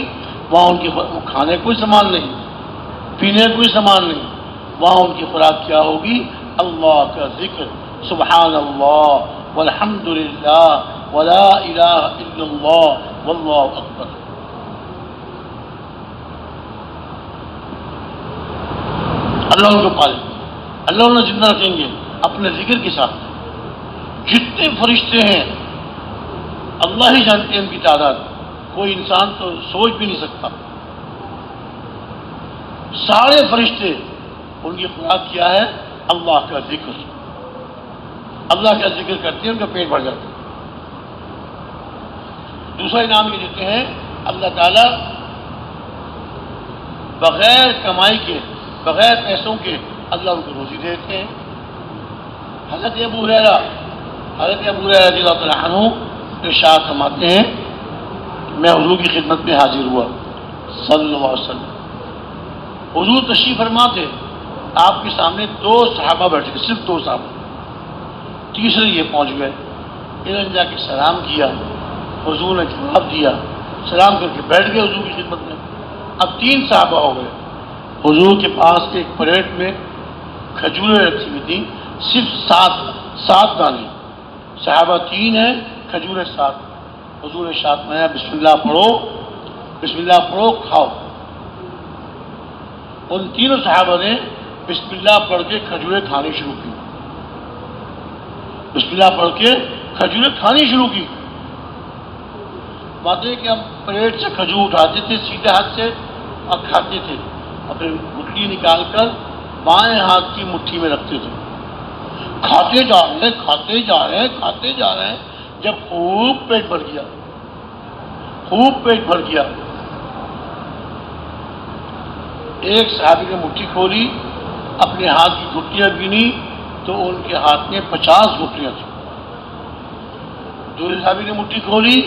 وہاں ان کی کھانے کوئی سامان نہیں، پینے کوئی سامان نہیں. وہاں ان کی خوراک کیا ہوگی؟ اللہ کا ذکر، سبحان اللہ والحمد للہ ولا الہ الا اللہ واللہ اکبر. اللہ ان کو پالے، اللہ انہیں زندہ رکھیں گے اپنے ذکر کے ساتھ. جتنے فرشتے ہیں اللہ ہی جانتے ہیں ان کی تعداد، کوئی انسان تو سوچ بھی نہیں سکتا. سارے فرشتے ان کی خوراک کیا ہے؟ اللہ کا ذکر. اللہ کا ذکر کرتے ہیں ان کا پیٹ بھر جاتا ہے. دوسرا انعام یہ دیتے ہیں اللہ تعالیٰ بغیر کمائی کے، بغیر پیسوں کے اللہ ان کو روزی دیتے ہیں. حضرت ابو ہریرہ رضی اللہ تعالیٰ عنہ ارشاد فرماتے ہیں میں حضور کی خدمت میں حاضر ہوا صلی اللہ علیہ وسلم. حضور تشریف فرما تھے، آپ کے سامنے دو صحابہ بیٹھے تھے، صرف دو صحابہ. تیسرے یہ پہنچ گئے، انہوں نے جا کے سلام کیا، حضور نے جواب دیا، سلام کر کے بیٹھ گئے حضور کی خدمت میں. اب تین صحابہ ہو گئے. حضور کے پاس ایک پلیٹ میں کھجوریں رکھی ہوئی تھیں، صرف سات دانے. صحابہ تین ہیں، کھجوریں 7. حضور نے ارشاد فرمایا بسم اللہ پڑھو، بسم اللہ پڑھو، کھاؤ. ان تینوں صحابہ نے بسم اللہ پڑھ کے کھجوریں کھانی شروع کی. بسم اللہ پڑھ کے کھجوریں کھانی شروع کی. بات ہے کہ ہم پلیٹ سے کھجور اٹھاتے تھے سیدھے ہاتھ سے اور کھاتے تھے، اور پھر گٹلی نکال کر بائیں ہاتھ کی مٹھی میں رکھتے تھے. کھاتے جا رہے ہیں، کھاتے جا رہے ہیں، کھاتے جا رہے ہیں. جب خوب پیٹ بھر گیا، خوب پیٹ بھر گیا، ایک صحابی نے مٹھی کھولی، اپنے ہاتھ کی گٹلیاں گنی تو ان کے ہاتھ میں 50 گٹلیاں تھیں. دوسرے صحابی نے مٹھی کھولی،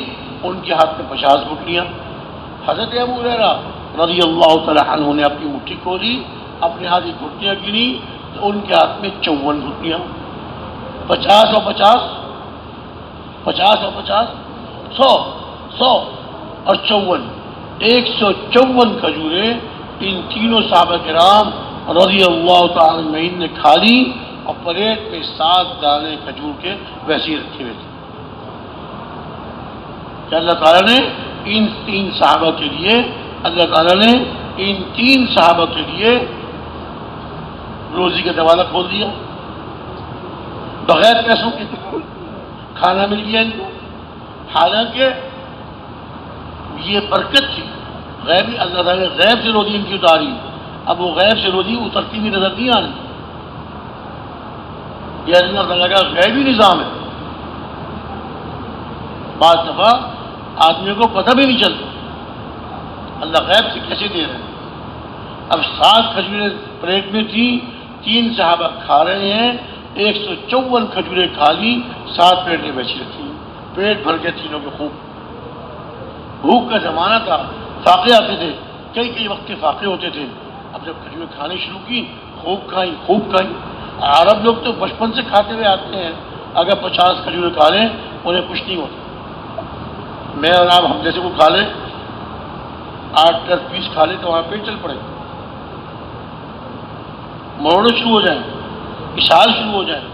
ان کے ہاتھ میں 50 گٹلیاں. حضرت ابو ہریرہ رضی اللہ تعالی عنہ نے اپنی مٹھی کھولی، اپنے ہاتھ کی گٹلیاں گنی تو ان کے ہاتھ میں 54 گٹلیاں. 50 اور 50، 50 اور 50، 100 اور 54، 154 کھجوریں ان تینوں صحابہ کرام رضی اللہ تعالی عنہم نے کھا لی، اور پلیٹ میں 7 دانے کھجور کے ویسے ہی رکھے ہوئے تھے. کہ اللہ تعالیٰ نے ان تین صحابہ کے لیے، اللہ تعالیٰ نے ان تین صحابہ کے لیے روزی کا دروازہ کھول دیا. بغیر پیسوں کے کھانا مل گیا ان کو، حالانکہ یہ برکت تھی غیبی، اللہ تعالیٰ نے غیب سے روزی ان کی اتاری، اب وہ غیب سے روزی اترتی ہوئی نظر نہیں آ رہی، یہ اللہ تعالیٰ کا غیبی نظام ہے۔ بعض دفعہ آدمی کو پتہ بھی نہیں چلتا اللہ غیب سے کیسے دے رہے ہیں۔ اب 7 کھجوریں پلیٹ میں تھیں، 3 صحابہ کھا رہے ہیں، 154 کھجوریں کھا لی، 7 پلیٹیں بچی رکھی، پیٹ بھر کے تینوں کے خوب۔ بھوک کا زمانہ تھا، فاقے آتے تھے، کئی وقت کے فاقے ہوتے تھے۔ اب جب کھجوریں کھانی شروع کی، خوب کھائیں۔ عرب لوگ تو بچپن سے کھاتے ہوئے آتے ہیں، اگر 50 کھجوریں کھا لیں انہیں کچھ نہیں ہوتا۔ میں اور آپ ہم جیسے کو کھا لیں، 8-10 پیس کھا لیں تو وہاں پیٹ چل پڑے، مروڑے شروع ہو جائیں، اشار شروع ہو جائیں۔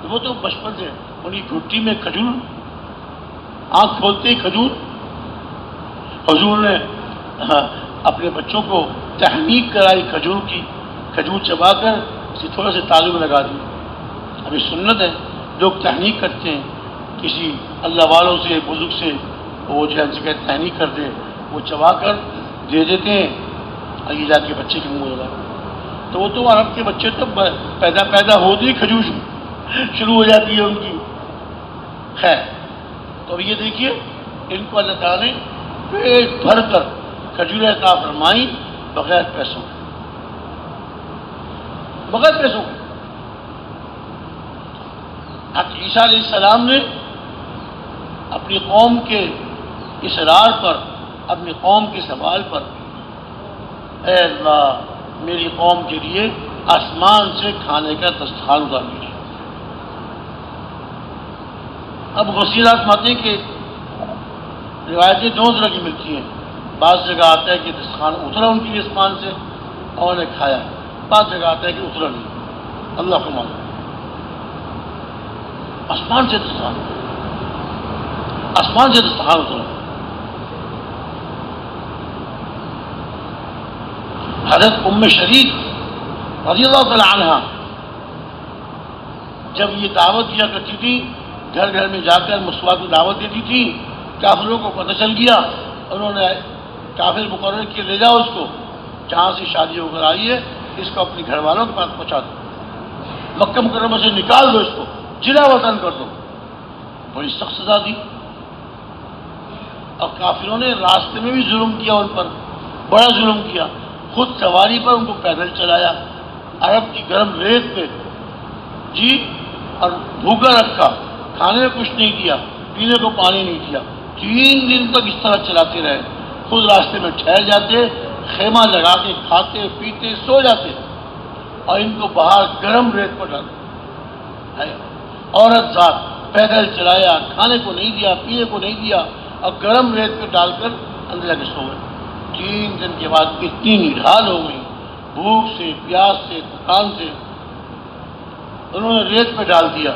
وہ تو بچپن سے ان کی گھٹی میں کھجور، آنکھ کھولتے ہی کھجور۔ حضور نے اپنے بچوں کو تحنیک کرائی کھجور کی، کھجور چبا کر اسے تھوڑا سا تالو میں لگا دی۔ ابھی سنت ہے، لوگ تحنیک کرتے ہیں کسی اللہ والوں سے، بزرگ سے، وہ جو ہے ان سے کہتے تحنیک کر دیں، وہ چبا کر دے دیتے ہیں اور یہ جا کے بچے کے منہ لگا۔ تو وہ تو عرب کے بچے تو پیدا ہوتے ہی کھجور شروع ہو جاتی ہے ان کی۔ خیر، تو اب یہ دیکھیے ان کو اللہ تعالیٰ نے پیٹ بھر کر کھجوریں عطا فرمائی بغیر پیسوں کے، بغیر پیسوں کے۔ حضرت عیسیٰ علیہ السلام نے اپنی قوم کے اصرار پر، اپنی قوم کے سوال پر، اے اللہ میری قوم کے لیے آسمان سے کھانے کا دسترخوان اتار دیجیے۔ اب غسیلات ماتے کہ روایتیں 2 طرح کی ملتی ہیں، بعض جگہ آتا ہے کہ دسترخوان اترا ان کے لیے آسمان سے اور نے کھایا، بعض جگہ آتا ہے کہ اترا نہیں، اللہ کو معلوم۔ آسمان سے دسترخوان اترا۔ حضرت ام شریک رضی اللہ تعالی عنہ جب یہ دعوت دیا کرتی تھی، گھر گھر میں جا کر مسواک کی دعوت دیتی تھی، کافروں کو پتہ چل گیا، انہوں نے کافر مقرر کیا لے جاؤ اس کو، جہاں سے شادی ہو کر آئی ہے اس کو اپنے گھر والوں کے پاس پہنچا دو، مکہ مکرمہ سے نکال دو، اس کو جلا وطن کر دو۔ بڑی سخت سزا دی، اور کافروں نے راستے میں بھی ظلم کیا، ان پر بڑا ظلم کیا، خود سواری پر ان کو پیدل چلایا، عرب کی گرم ریت پہ اور بھوکا رکھا، کھانے میں کچھ نہیں دیا، پینے کو پانی نہیں دیا، 3 دن تک اس طرح چلاتے رہے، خود راستے میں ٹھہر جاتے، خیمہ لگا کے کھاتے پیتے سو جاتے، اور ان کو باہر گرم ریت پر ڈالتے۔ عورت ذات پیدل چلایا، کھانے کو نہیں دیا، پینے کو نہیں دیا، اور گرم ریت پہ ڈال کر اندر جا کے سو گئے۔ 3 دن کے بعد اتنی نڈھال ہو گئی، بھوک سے، پیاس سے، تھکان سے، انہوں نے ریت پہ ڈال دیا۔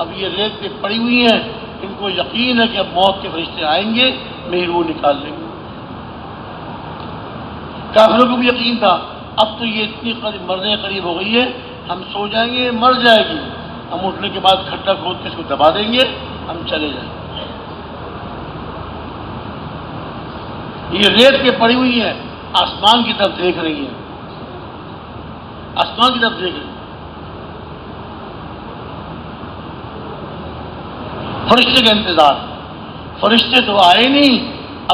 اب یہ ریت پہ پڑی ہوئی ہیں، ان کو یقین ہے کہ اب موت کے فرشتے آئیں گے، میری روح نکال لیں گے۔ کافروں کو بھی یقین تھا اب تو یہ اتنی مرنے قریب ہو گئی ہے، ہم سو جائیں گے، مر جائے گی، ہم اٹھنے کے بعد کھڈا کھود کے اس کو دبا دیں گے، ہم چلے جائیں گے۔ یہ ریت پہ پڑی ہوئی ہیں، آسمان کی طرف دیکھ رہی ہیں، آسمان کی طرف دیکھ رہی ہیں۔ فرشتے کا انتظار، فرشتے تو آئے نہیں،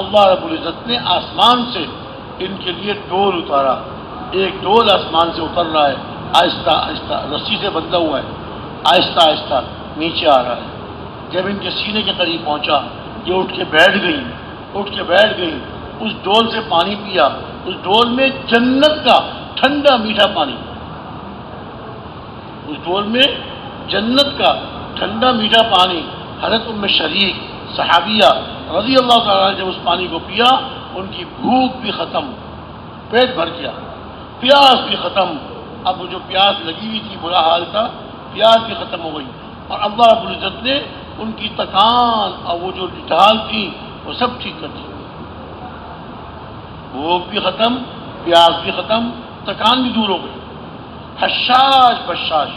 اللہ رب العزت نے آسمان سے ان کے لیے ڈول اتارا، ایک ڈول آسمان سے اتر رہا ہے، آہستہ آہستہ رسی سے بندھا ہوا ہے، آہستہ آہستہ نیچے آ رہا ہے۔ جب ان کے سینے کے قریب پہنچا، یہ اٹھ کے بیٹھ گئی، اس ڈول سے پانی پیا، اس ڈول میں جنت کا ٹھنڈا میٹھا پانی، اس ڈول میں جنت کا ٹھنڈا میٹھا پانی۔ حضرت ام شریک صحابیہ رضی اللہ تعالیٰ نے جب اس پانی کو پیا، ان کی بھوک بھی ختم، پیٹ بھر گیا، پیاس بھی ختم۔ اب وہ جو پیاس لگی ہوئی تھی، برا حال تھا، پیاس بھی ختم ہو گئی، اور اللہ رب العزت نے ان کی تکان اور وہ جو ڈھال تھی وہ سب ٹھیک کر دی، بھوک بھی ختم، پیاس بھی ختم، تکان بھی دور ہو گئی، حشاش بشاش۔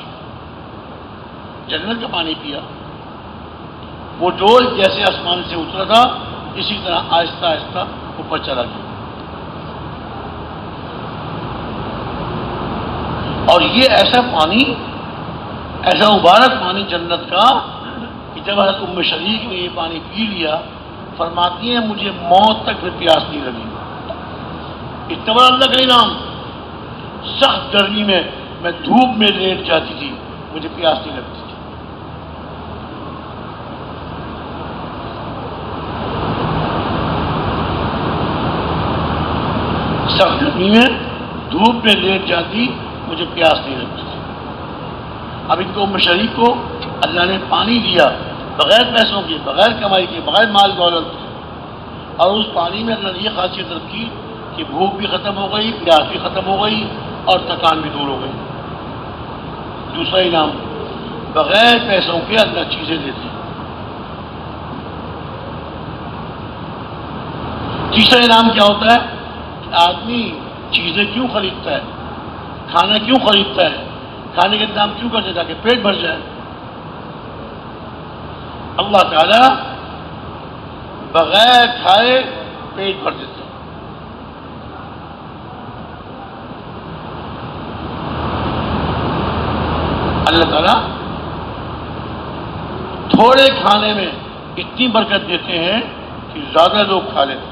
جنت کا پانی پیا. وہ ڈول جیسے آسمان سے اترا تھا اسی طرح آہستہ آہستہ اوپر چلا گیا. اور یہ ایسا پانی، ایسا مبارک پانی جنت کا کہ جب حضرت ام شریک نے یہ پانی پی لیا، فرماتی ہیں مجھے موت تک پھر پیاس نہیں لگی. اتنا بڑا اللہ کا انعام. سخت گرمی میں دھوپ میں لیٹ جاتی تھی، مجھے پیاس نہیں لگتی تھی. سخت گرمی میں دھوپ میں لیٹ جاتی، مجھے پیاس نہیں لگتی تھی. اب ان کو ام شریک کو اللہ نے پانی دیا بغیر پیسوں کے، بغیر کمائی کے، بغیر مال دولت کے، اور اس پانی میں اللہ نے یہ خاصیت رکھی کہ بھوک بھی ختم ہو گئی، پیاس بھی ختم ہو گئی، اور تھکان بھی دور ہو گئی. دوسرا انعام، بغیر پیسوں کے اللہ چیزیں دیتے. تیسرا انعام کیا ہوتا ہے کہ آدمی چیزیں کیوں خریدتا ہے، کھانا کیوں خریدتا ہے، کھانے کے انتظام کیوں کرتے تاکہ پیٹ بھر جائے. اللہ تعالیٰ بغیر کھائے پیٹ بھر دیتے. اللہ تعالیٰ تھوڑے کھانے میں اتنی برکت دیتے ہیں کہ زیادہ لوگ کھا لیتے.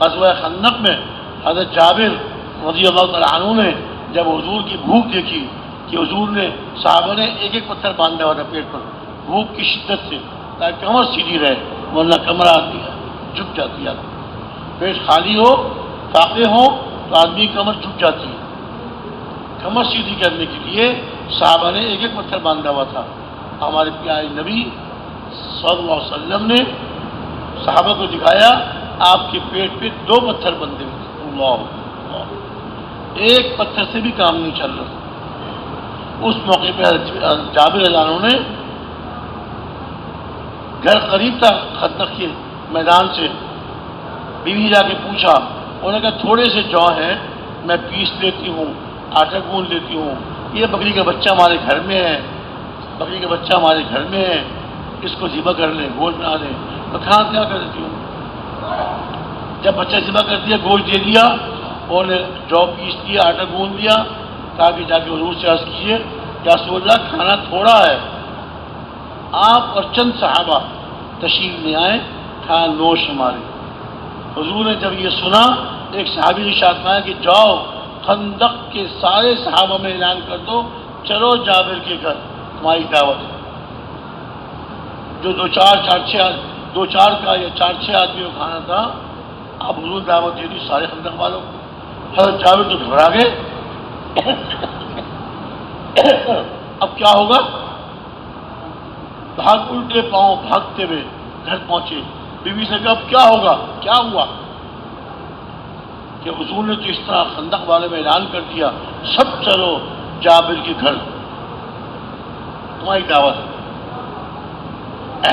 غزوہ خندق میں حضرت جابر رضی اللہ تعالیٰ عنہ نے جب حضور کی بھوک دیکھی کہ حضور نے صحابہ نے ایک ایک پتھر باندھا ہوا تھا پیٹ پر بھوک کی شدت سے تاکہ کمر سیدھی رہے، ورنہ کمر آتی ہے جھک جاتی ہے. پیٹ خالی ہو، فاقے ہو تو آدمی کمر جھک جاتی ہے. کمر سیدھی کرنے کے لیے صحابہ نے ایک ایک پتھر باندھا ہوا تھا. ہمارے پیارے نبی صلی اللہ علیہ وسلم نے صحابہ کو دکھایا آپ کے پیٹ پہ 2 پتھر بندھے ہوئے تھے. اللہ، ایک پتھر سے بھی کام نہیں چل رہا. اس موقع پہ جابر رضی اللہ عنہ نے، گھر قریب تھا خندق کے میدان سے، بیوی جا کے پوچھا. انہوں نے کہا تھوڑے سے جو ہیں میں پیس لیتی ہوں، آٹا گوندھ لیتی ہوں، یہ بکری کا بچہ ہمارے گھر میں ہے، بکری کا بچہ ہمارے گھر میں ہے، اس کو ذبح کر لیں، گوشت بنا لیں. تو کھانا کیا کر دیتی ہوں. جب بچہ ذبح کر دیا، گوشت دے دیا، اور نے جو پیس دیا، آٹا گوندھ دیا، تاکہ جا کے حضور سے عرض کیجیے یا رسول اللہ کھانا تھوڑا ہے. آپ اور چند صحابہ تشریف لے آئے، کھانا نوش ہمارے. حضور نے جب یہ سنا، ایک صحابی نے ارشاد فرمایا کہ جاؤ خندق کے سارے صحابہ میں اعلان کر دو، چلو جابر کے گھر تمہاری دعوت ہے. جو دو چار کا یا 4-6 آدمی کو کھانا تھا، اب حضور دعوت دے دی سارے خندق والوں کو. حضرت جابر تو گھبرا گئے. اب کیا ہوگا؟ الٹے پاؤں بھاگتے ہوئے گھر پہنچے. بیوی سے کہا اب کیا ہوگا، کیا ہوا؟ کہ حضور نے تو اس طرح خندق والے میں اعلان کر دیا سب چلو جابر کے گھر تمہاری دعوت.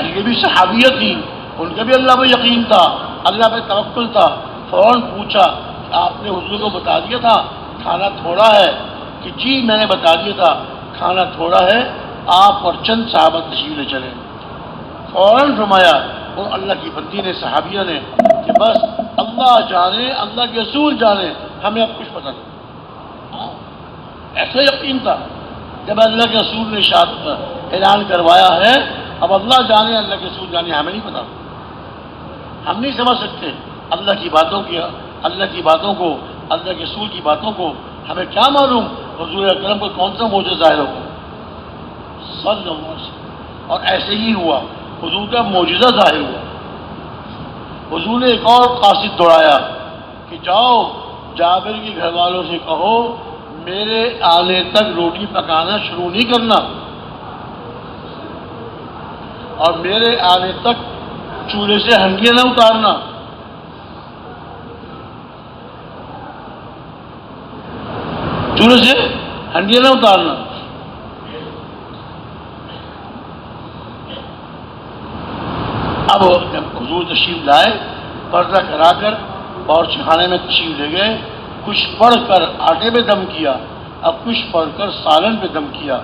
یہ بھی صحابیت تھی، ان کا بھی اللہ پہ یقین تھا، اللہ پہ توکل تھا. فوراً پوچھا کہ آپ نے حضور کو بتا دیا تھا کھانا تھوڑا ہے؟ کہ جی میں نے بتا دیا تھا کھانا تھوڑا ہے، آپ اور چند صحابہ تشریف لے چلیں. فوراً فرمایا اور اللہ کی بندی نے، صحابیہ نے، کہ بس اللہ جانے، اللہ کے رسول جانے، ہمیں اب کچھ پتہ نہیں. ایسا یقین تھا. جب اللہ کے رسول نے اعلان کروایا ہے، اب اللہ جانے، اللہ کے رسول جانے، ہمیں نہیں پتہ. ہم نہیں سمجھ سکتے اللہ کی باتوں کو، اللہ کے رسول کی باتوں کو. ہمیں کیا معلوم حضور اکرم کو کون سا معجزہ ظاہر ہوگا صلی اللہ علیہ وسلم. اور ایسے ہی ہوا، حضور کا معجزہ ظاہر ہوا. حضور نے ایک اور قاصد دوڑایا کہ جاؤ جابر کے گھر والوں سے کہو میرے آنے تک روٹی پکانا شروع نہیں کرنا، اور میرے آنے تک چولہے سے ہنڈیاں نہ اتارنا. چولہے سے ہنڈیاں نہ اتارنا. اب جب حضور تشریف لائے، پردہ کرا کر باورچی خانے میں تشریف لے گئے. کچھ پڑھ کر آٹے پہ دم کیا، اب کچھ پڑھ کر سالن پہ دم کیا.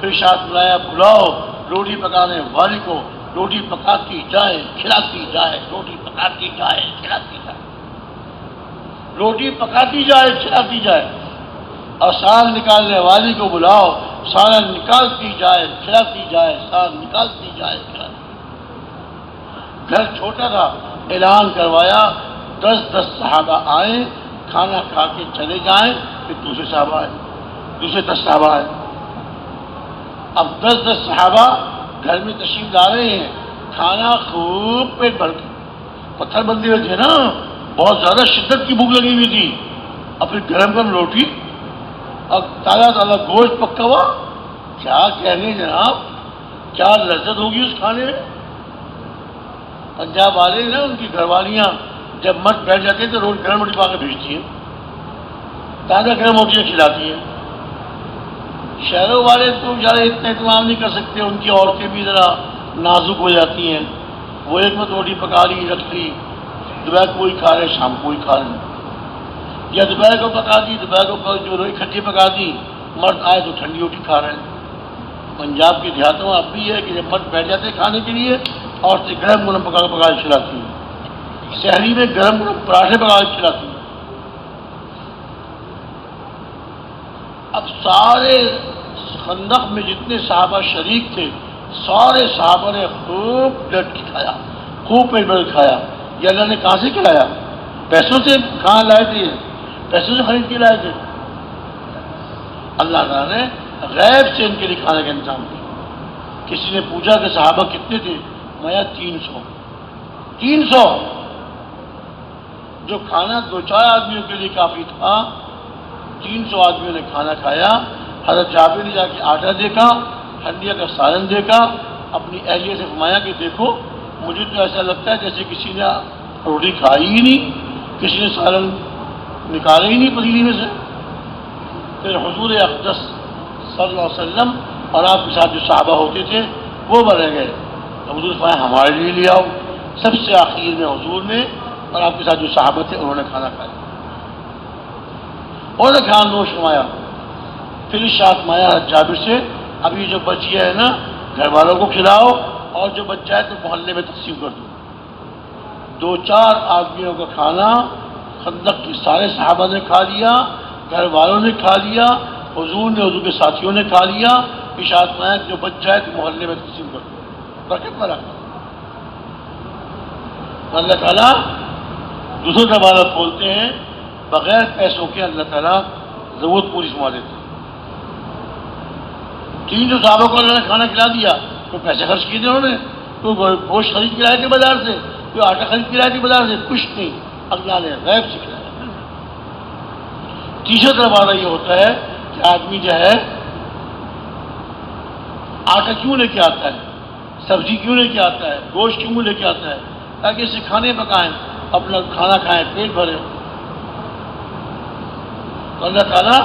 پھر ساتھ بلایا بلاؤ روٹی پکانے والی کو، روٹی پکاتی جائے کھلاتی جائے، روٹی پکاتی جائے کھلاتی جائے، روٹی پکاتی جائے کھلاتی جائے، اور سالن نکالنے والی کو بلاؤ، سالن نکالتی جائے کھلاتی جائے، سالن نکالتی جائے کھلاتی جائے۔ گھر چھوٹا تھا، اعلان کروایا 10 صحابہ آئیں، کھانا کھا کے چلے جائیں، پھر دوسرے صحابہ آئے، دوسرے 10 صحابہ آئے۔ اب 10 صحابہ گھر میں تشریف لا رہے ہیں، کھانا خوب پیٹ بھر کے، پتھر بندے ہوئے تھے نا، بہت زیادہ شدت کی بھوک لگی ہوئی تھی، اور پھر گرم گرم روٹی اور تازہ تازہ گوشت پکا ہوا، کیا کہنے جناب، کیا لذت ہوگی اس کھانے میں۔ پنجاب والے نا، ان کی گھر والیاں جب مرد بیٹھ جاتے ہیں تو روز گرم روٹی پا کے بھیجتی ہیں، تازہ گرم روٹیاں کھلاتی ہیں۔ شہروں والے تو ذرا اتنا اہتمام نہیں کر سکتے، ان کی عورتیں بھی ذرا نازک ہو جاتی ہیں، وہ ایک مت روٹی پکا لی رکھ لی، دوپہر کو ہی کھا رہے شام کو ہی کھا رہے، یا دوپہر کو پکا دی، دوپہر کو جو اکٹھی پکا دی، مرد آئے تو ٹھنڈی روٹی کھا رہے ہیں۔ پنجاب کے دیہاتوں میں اب بھی ہے کہ جب مرد بیٹھ جاتے ہیں کھانے کے لیے، عورتیں گرم گرم پکا کے کھلاتی ہیں، شہری میں گرم گرم پراٹھے پکا کے کھلاتی ہیں۔ اب سارے خندق میں جتنے صحابہ شریک تھے، سارے صحابہ نے خوب ڈٹ کے کھایا، خوب پیٹ بھر کھایا۔ یہ اللہ نے کہاں سے کھلایا؟ پیسوں سے کھانا لائے تھے، پیسوں سے خرید کے لائے تھے؟ اللہ تعالیٰ نے غیب سے ان کے لیے کھانے کا انتظام کیا۔ کسی نے پوچھا کہ صحابہ کتنے تھے؟ میں 300 جو کھانا 2-4 آدمیوں کے لیے کافی تھا، 300 آدمیوں نے کھانا کھایا۔ حضرت جابر نے جا کے آٹا دیکھا، ہنڈیا کا سالن دیکھا، اپنی اہلیہ سے فرمایا کہ دیکھو مجھے تو ایسا لگتا ہے جیسے کسی نے روٹی کھائی ہی نہیں، کسی نے سالن نکالا ہی نہیں پتیلی میں سے۔ پھر حضور اقدس صلی اللہ علیہ وسلم اور آپ کے ساتھ جو صحابہ ہوتے تھے وہ بڑھ گئے، حضور فرمایا ہمارے لیے لے آؤ۔ سب سے آخر میں حضور نے اور آپ کے ساتھ جو صحابہ تھے انہوں نے کھانا کھایا، انہوں نے کھانا نوش فرمایا۔ پھر ارشاد فرمایا جابر سے، ابھی جو بچ گیا ہے نا گھر والوں کو کھلاؤ، اور جو بچ جائے تو محلے میں تقسیم کر دو۔ 2-4 آدمیوں کا کھانا خندق کے سارے صحابہ نے کھا لیا، گھر والوں نے کھا لیا، حضور نے حضور کے ساتھیوں نے کھا لیا۔ ارشاد فرمایا جو بچ جائے تو محلے میں تقسیم کر دو۔ برکت والا اللہ تعالیٰ دوسروں کا دروازہ کھولتے ہیں، بغیر پیسوں کے اللہ تعالیٰ ضرورت پوری فرما دیتے ہیں۔ 300 صحابوں کو اللہ نے کھانا کھلا دیا، کوئی پیسے خرچ کیے تھے انہوں نے، کوئی گوشت خرید کے لائے تھے بازار سے، کوئی آٹا خرید کے لائے تھے بازار سے، کچھ نہیں، اللہ نے غیب سے کھلایا۔ تیسرا دروازہ یہ ہوتا ہے کہ آدمی جو ہے آٹا کیوں لے کے آتا ہے، سبزی کیوں لے کے آتا ہے، گوشت کیوں لے کے آتا ہے؟ تاکہ اسے کھانے پکائیں، اپنا کھانا کھائیں، پیٹ بھرے۔ تو اللہ تعالیٰ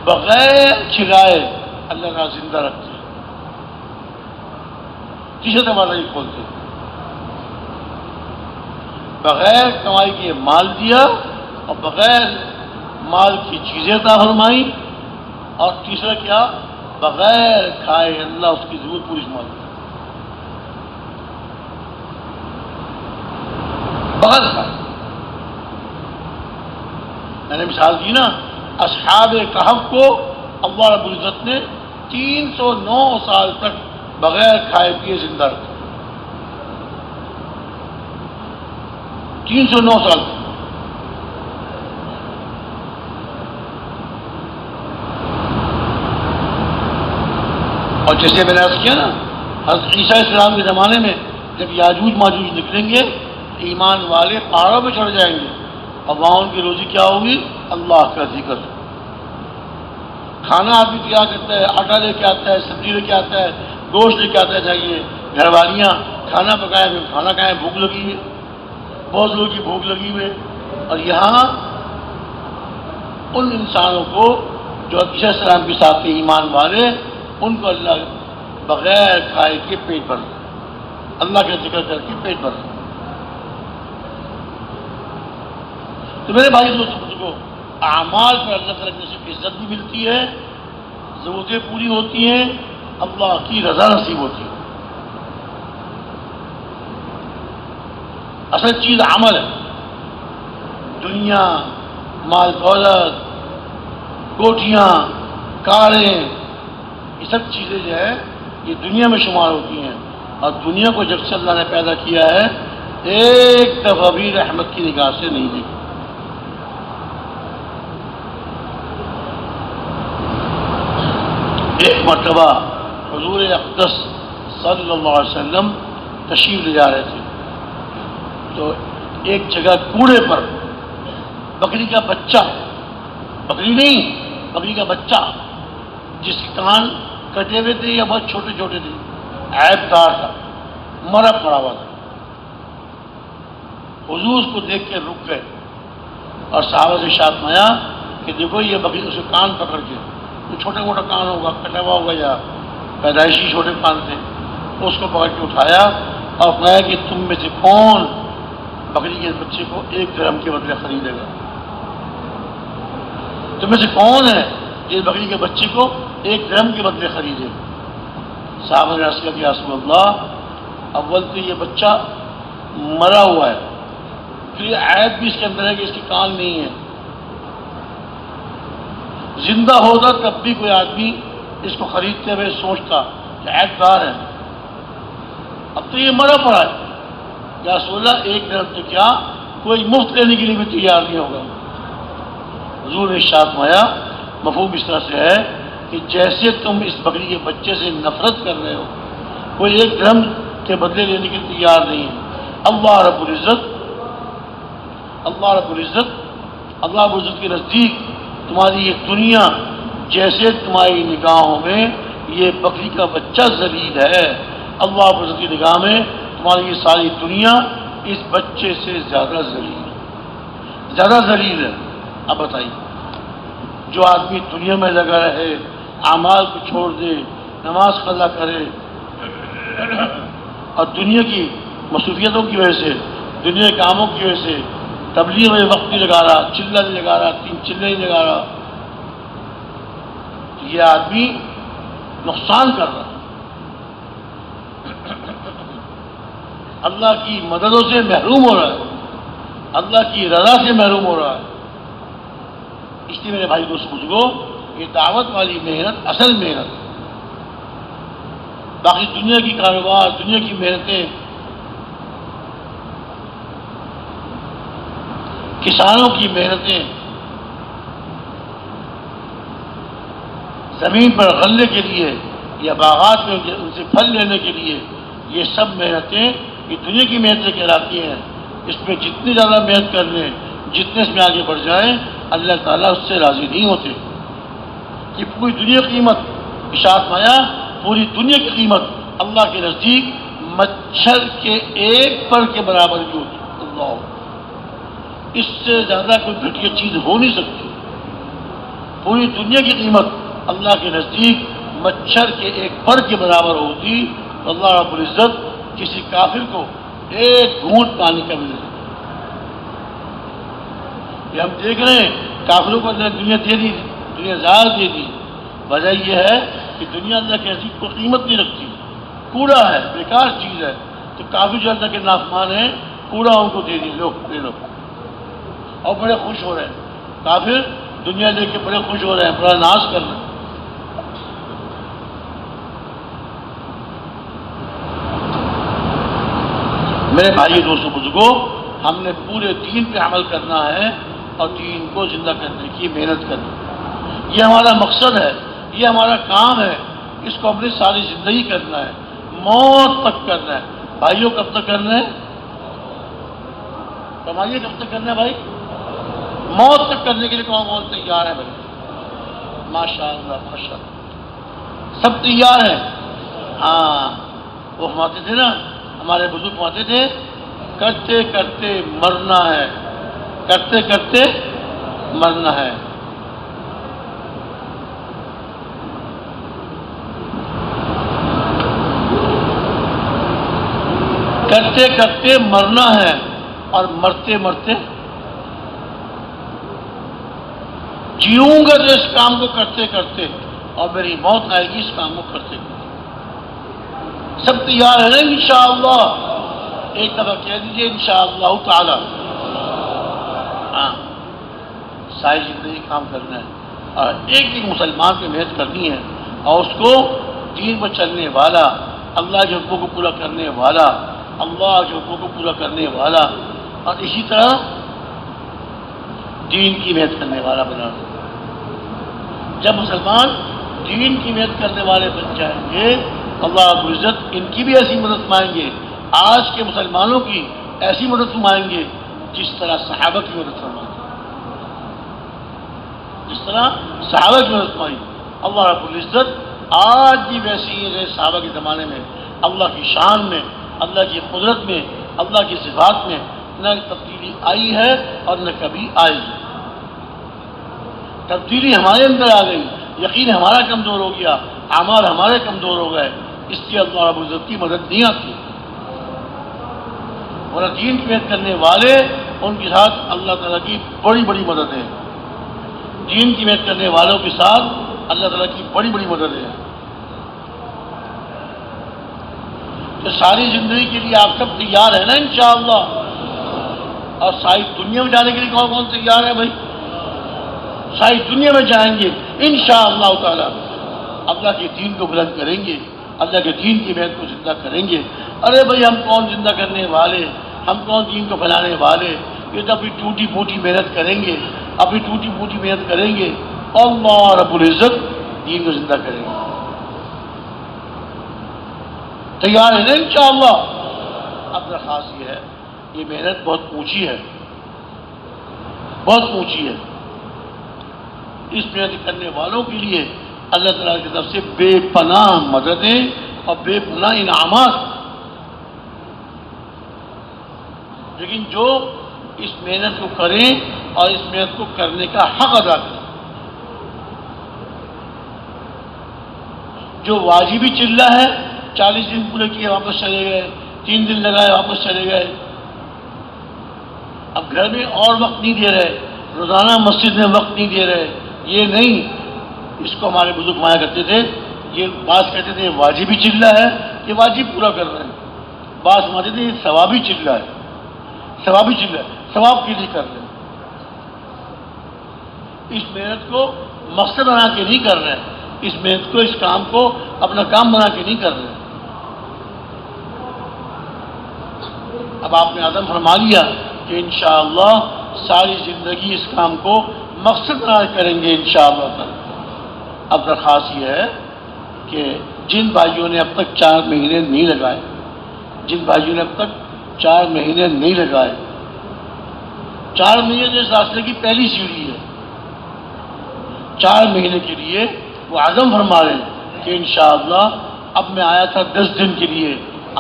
بغیر کھلائے اللہ کا زندہ رکھتے ہیں۔ تیسرا دروازہ یہ کھولتے ہیں، بغیر کمائی کے مال دیا اور بغیر مال کی چیزیں عطا فرمائی، اور تیسرا کیا؟ بغیر کھائے اللہ اس کی ضرورت پوری فرما دیتا ہے، بغیر کھائے۔ میں نے مثال دی نا، اصحاب کہف کو اللہ رب العزت نے 309 سال تک بغیر کھائے پیے زندہ رکھا، 309 سال تک۔ اور جیسے میں نے عرض کیا نا، حضرت عیسیٰ علیہ السلام کے زمانے میں جب یاجوج ماجوج نکلیں گے، ایمان والے پہاڑوں پہ چڑھ جائیں گے، اور وہاں ان کی روزی کیا ہوگی؟ اللہ کا ذکر۔ کھانا آدمی کیا کرتا ہے، آٹا لے کے آتا ہے، سبزی لے کے آتا ہے، گوشت لے کے آتا ہے، چاہیے گھر والیاں کھانا پکائیں، پھر کھانا کھائیں، بھوک لگی ہوئی، بہت لوگوں کی بھوک لگی ہوئی۔ اور یہاں ان انسانوں کو جو عیسیٰ علیہ السلام کے ساتھ ایمان والے، ان کو اللہ بغیر کھائے کے پیٹ بھر، اللہ کا ذکر کر کے پیٹ بھر۔ تو میرے بھائی دوستوں کو اعمال پر اللہ تعالیٰ کی عزت بھی ملتی ہے، ضرورتیں پوری ہوتی ہیں، اللہ کی رضا نصیب ہوتی ہے۔ اصل چیز عمل ہے۔ دنیا، مال دولت، کوٹھیاں، کاریں، یہ سب چیزیں جو ہے یہ دنیا میں شمار ہوتی ہیں، اور دنیا کو جب سے اللہ نے پیدا کیا ہے ایک دفعہ بھی رحمت کی نگاہ سے نہیں دیکھی۔ ایک مرتبہ حضور اقدس صلی اللہ علیہ وسلم تشریف لے جا رہے تھے، تو ایک جگہ کوڑے پر بکری کا بچہ، بکری نہیں، بکری کا بچہ جس کے کان کٹے ہوئے تھے یا بہت چھوٹے چھوٹے تھے، عیب دار تھا، مرا پڑا ہوا تھا۔ حضور اس کو دیکھ کے رک گئے اور صحابہ سے ارشاد فرمایا کہ دیکھو یہ بکری، اس کے کان پکڑ کے، تو چھوٹا موٹا کان ہوگا، کٹا ہوا ہوگا یا پیدائشی چھوٹے کان تھے، اس کو پکڑ کے اٹھایا اور فرمایا کہ تم میں سے کون بکری کے بچے کو 1 درہم کے بدلے خریدے گا؟ تم میں سے کون ہے جس بکری کے بچے کو 1 درہم کے بدلے خریدے؟ صحابہ نے عرض کیا کہ یا رسول اللہ، اول تو یہ بچہ مرا ہوا ہے، پھر یہ عیب بھی اس کے اندر ہے کہ اس کے کان نہیں ہے، زندہ ہوتا تب بھی کوئی آدمی اس کو خریدتے ہوئے سوچتا کہ عیب دار ہے، اب تو یہ مرا پڑا ہے۔ یا رسول اللہ 1 درہم تو کیا کوئی مفت لینے کے لیے بھی تیار نہیں ہوگا۔ حضور نے ارشاد فرمایا مفہوم اس طرح سے ہے کہ جیسے تم اس بکری کے بچے سے نفرت کر رہے ہو، کوئی 1 درہم کے بدلے لینے کے لیے تیار نہیں ہے۔ اللہ رب العزت کے نزدیک تمہاری یہ دنیا جیسے تمہاری نگاہوں میں یہ بکری کا بچہ ذلیل ہے، اللہ رب العزت کی نگاہ میں تمہاری یہ ساری دنیا اس بچے سے زیادہ ذلیل ہے۔ اب بتائیے، جو آدمی دنیا میں لگا رہے، اعمال کو چھوڑ دے، نماز قضا کرے، اور دنیا کی مصروفیتوں کی وجہ سے، دنیا کے کاموں کی وجہ سے تبلیغ میں وقت نہیں لگا رہا، چلہ نہیں لگا رہا، 3 چلے نہیں لگا رہا، تو یہ آدمی نقصان کر رہا ہے، اللہ کی مددوں سے محروم ہو رہا ہے، اللہ کی رضا سے محروم ہو رہا ہے۔ اس لیے میرے بھائی دوست بزرگو، یہ دعوت والی محنت اصل محنت، باقی دنیا کی کاروبار، دنیا کی محنتیں، کسانوں کی محنتیں، زمین پر غلے کے لیے یا باغات میں ان سے پھل لینے کے لیے، یہ سب محنتیں یہ دنیا کی محنتیں کہلاتی ہیں۔ اس میں جتنی زیادہ محنت کر لیں، جتنے اس میں آگے بڑھ جائیں، اللہ تعالیٰ اس سے راضی نہیں ہوتے۔ کہ پوری دنیا کی قیمت، ارشاد فرمایا پوری دنیا کی قیمت اللہ کے نزدیک مچھر کے 1 پر کے برابر بھی ہوتی ہے۔ اللہ، اس سے زیادہ کوئی گھٹیا چیز ہو نہیں سکتی۔ پوری دنیا کی قیمت اللہ کے نزدیک مچھر کے 1 پر کے برابر ہوتی، تو اللہ رب العزت کسی کافر کو 1 گھونٹ پانی کا ملے۔ یہ ہم دیکھ رہے ہیں کافروں کو اللہ دنیا دے دی، دنیا زیادہ دے دی، وجہ یہ ہے کہ دنیا اللہ کے نزدیک کو قیمت نہیں رکھتی، کوڑا ہے، بیکار چیز ہے، تو کافر جو اللہ کے نافرمان ہیں کوڑا ان کو دے دی، لو لے لو، اور بڑے خوش ہو رہے ہیں۔ کافر دنیا لے کے بڑے خوش ہو رہے ہیں، بڑا ناز کر رہے ہیں۔ میرے بھائی دوستوں بزرگوں، ہم نے پورے دین پہ عمل کرنا ہے اور دین کو زندہ کرنے کی محنت کرنی، یہ ہمارا مقصد ہے، یہ ہمارا کام ہے، اس کو اپنی ساری زندگی کرنا ہے، موت تک کرنا ہے۔ بھائیوں کب تک کرنا ہے؟ فرمائیے کب تک کرنا ہے بھائی؟ موت تک کرنے کے لیے کون کون تیار ہے بھائی؟ ماشاء اللہ ماشاء اللہ، سب تیار ہیں۔ ہاں، وہ فرماتے تھے نا، ہمارے بزرگ فرماتے تھے کرتے کرتے مرنا ہے، کرتے کرتے مرنا ہے۔ کرتے کرتے مرنا ہے اور مرتے مرتے جیوں گا تو اس کام کو کرتے کرتے، اور میری موت آئے گی اس کام کو کرتے کرتے۔ سب تیار ہے نا انشاءاللہ؟ ایک دفعہ کہہ دیجیے انشاءاللہ تعالی. ہاں، ساری زندگی کام کرنا ہے اور ایک ایک مسلمان پہ محنت کرنی ہے اور اس کو دین پر چلنے والا، اللہ کے حکموں کو پورا کرنے والا، اللہ کے حکموں کو پورا کرنے والا اور اسی طرح دین کی محنت کرنے والا بنانا. جب مسلمان دین کی محنت کرنے والے بن جائیں گے، اللہ رب العزت ان کی بھی ایسی مدد فرمائیں گے، آج کے مسلمانوں کی ایسی مدد فرمائیں گے جس طرح صحابہ کی مدد فرمائیں گے، جس طرح صحابہ کی مدد فرمائیں گے. اللہ رب العزت آج بھی ویسی ہی ہے صحابہ کے زمانے میں. اللہ کی شان میں، اللہ کی قدرت میں، اللہ کی صفات میں نہ تبدیلی آئی ہے اور نہ کبھی آئے گی. تبدیلی ہمارے اندر آ گئی، یقین ہمارا کمزور ہو گیا، اعمال ہمارے کمزور ہو گئے، اس لیے اللہ رب العزت کی مدد نہیں آتی. اور دین کی محنت کرنے والے، ان کے ساتھ اللہ تعالیٰ کی بڑی بڑی مدد ہے. دین کی محنت کرنے والوں کے ساتھ اللہ تعالیٰ کی بڑی بڑی مدد ہے. تو ساری زندگی کے لیے آپ سب تیار ہیں نا انشاءاللہ؟ اور ساری دنیا میں جانے کے لیے کون کون تیار ہے بھائی؟ ساری دنیا میں جائیں گے انشاءاللہ تعالی. اللہ کے دین کو بلند کریں گے، اللہ کے دین کی محنت کو زندہ کریں گے. ارے بھائی ہم کون زندہ کرنے والے، ہم کون دین کو پھیلانے والے؟ یہ تو اپنی ٹوٹی پھوٹی محنت کریں گے، اپنی ٹوٹی پھوٹی محنت کریں گے، اللہ رب العزت دین کو زندہ کریں گے. تیار ہے نا انشاءاللہ؟ اب درخواست یہ ہے، یہ محنت بہت اونچی ہے، بہت اونچی ہے. اس محنت کرنے والوں کے لیے اللہ تعالیٰ کی طرف سے بے پناہ مددیں اور بے پناہ انعامات. لیکن جو اس محنت کو کریں اور اس محنت کو کرنے کا حق ادا کریں، جو واجبی چلہ ہے 40 دن پورے کیے واپس چلے گئے، 3 دن لگائے واپس چلے گئے، اب گھر میں اور وقت نہیں دے رہے، روزانہ مسجد میں وقت نہیں دے رہے، یہ نہیں. اس کو ہمارے بزرگ مایا کرتے تھے، یہ بعض کہتے تھے واجبی چلہ ہے، یہ واجب پورا کر رہے ہیں. بعض سمجھتے تھے یہ ثوابی چلہ ہے، ثوابی چلہ ہے، ثواب کے لیے کر رہے ہیں. اس محنت کو مقصد بنا کے نہیں کر رہے ہیں، اس محنت کو، اس کام کو اپنا کام بنا کے نہیں کر رہے ہیں. اب آپ نے عزم فرما لیا کہ انشاءاللہ ساری زندگی اس کام کو مقصد بنا کریں گے انشاءاللہ تعالی. اب درخواست یہ ہے کہ جن بھائیوں نے اب تک 4 مہینے نہیں لگائے، جن بھائیوں نے اب تک 4 مہینے نہیں لگائے، 4 مہینے جو اس راستے کی پہلی سیڑھی ہے، 4 مہینے کے لیے وہ عزم فرما رہے ہیں کہ انشاءاللہ اب میں آیا تھا 10 دن کے لیے،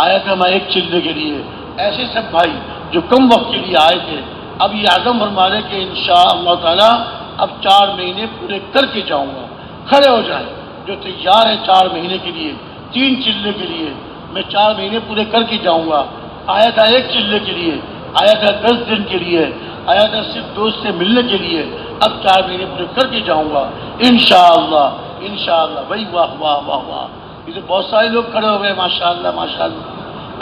آیا تھا میں 1 چلے کے لیے. ایسے سب بھائی جو کم وقت کے لیے آئے تھے اب یہ عزم فرما رہے کہ انشاءاللہ تعالی اب 4 مہینے پورے کر کے جاؤں گا. کھڑے ہو جائیں جو تیار ہیں 4 مہینے کے لیے، 3 چلے کے لیے. میں 4 مہینے پورے کر کے جاؤں گا. آیا تھا 1 چلے کے لیے، آیا تھا 10 دن کے لیے، آیا تھا صرف دوست سے ملنے کے لیے، اب 4 مہینے پورے کر کے جاؤں گا انشاءاللہ. انشاءاللہ. بھائی واہ واہ واہ واہ، یہ تو بہت سارے لوگ کھڑے ہو گئے ماشاءاللہ ماشاءاللہ.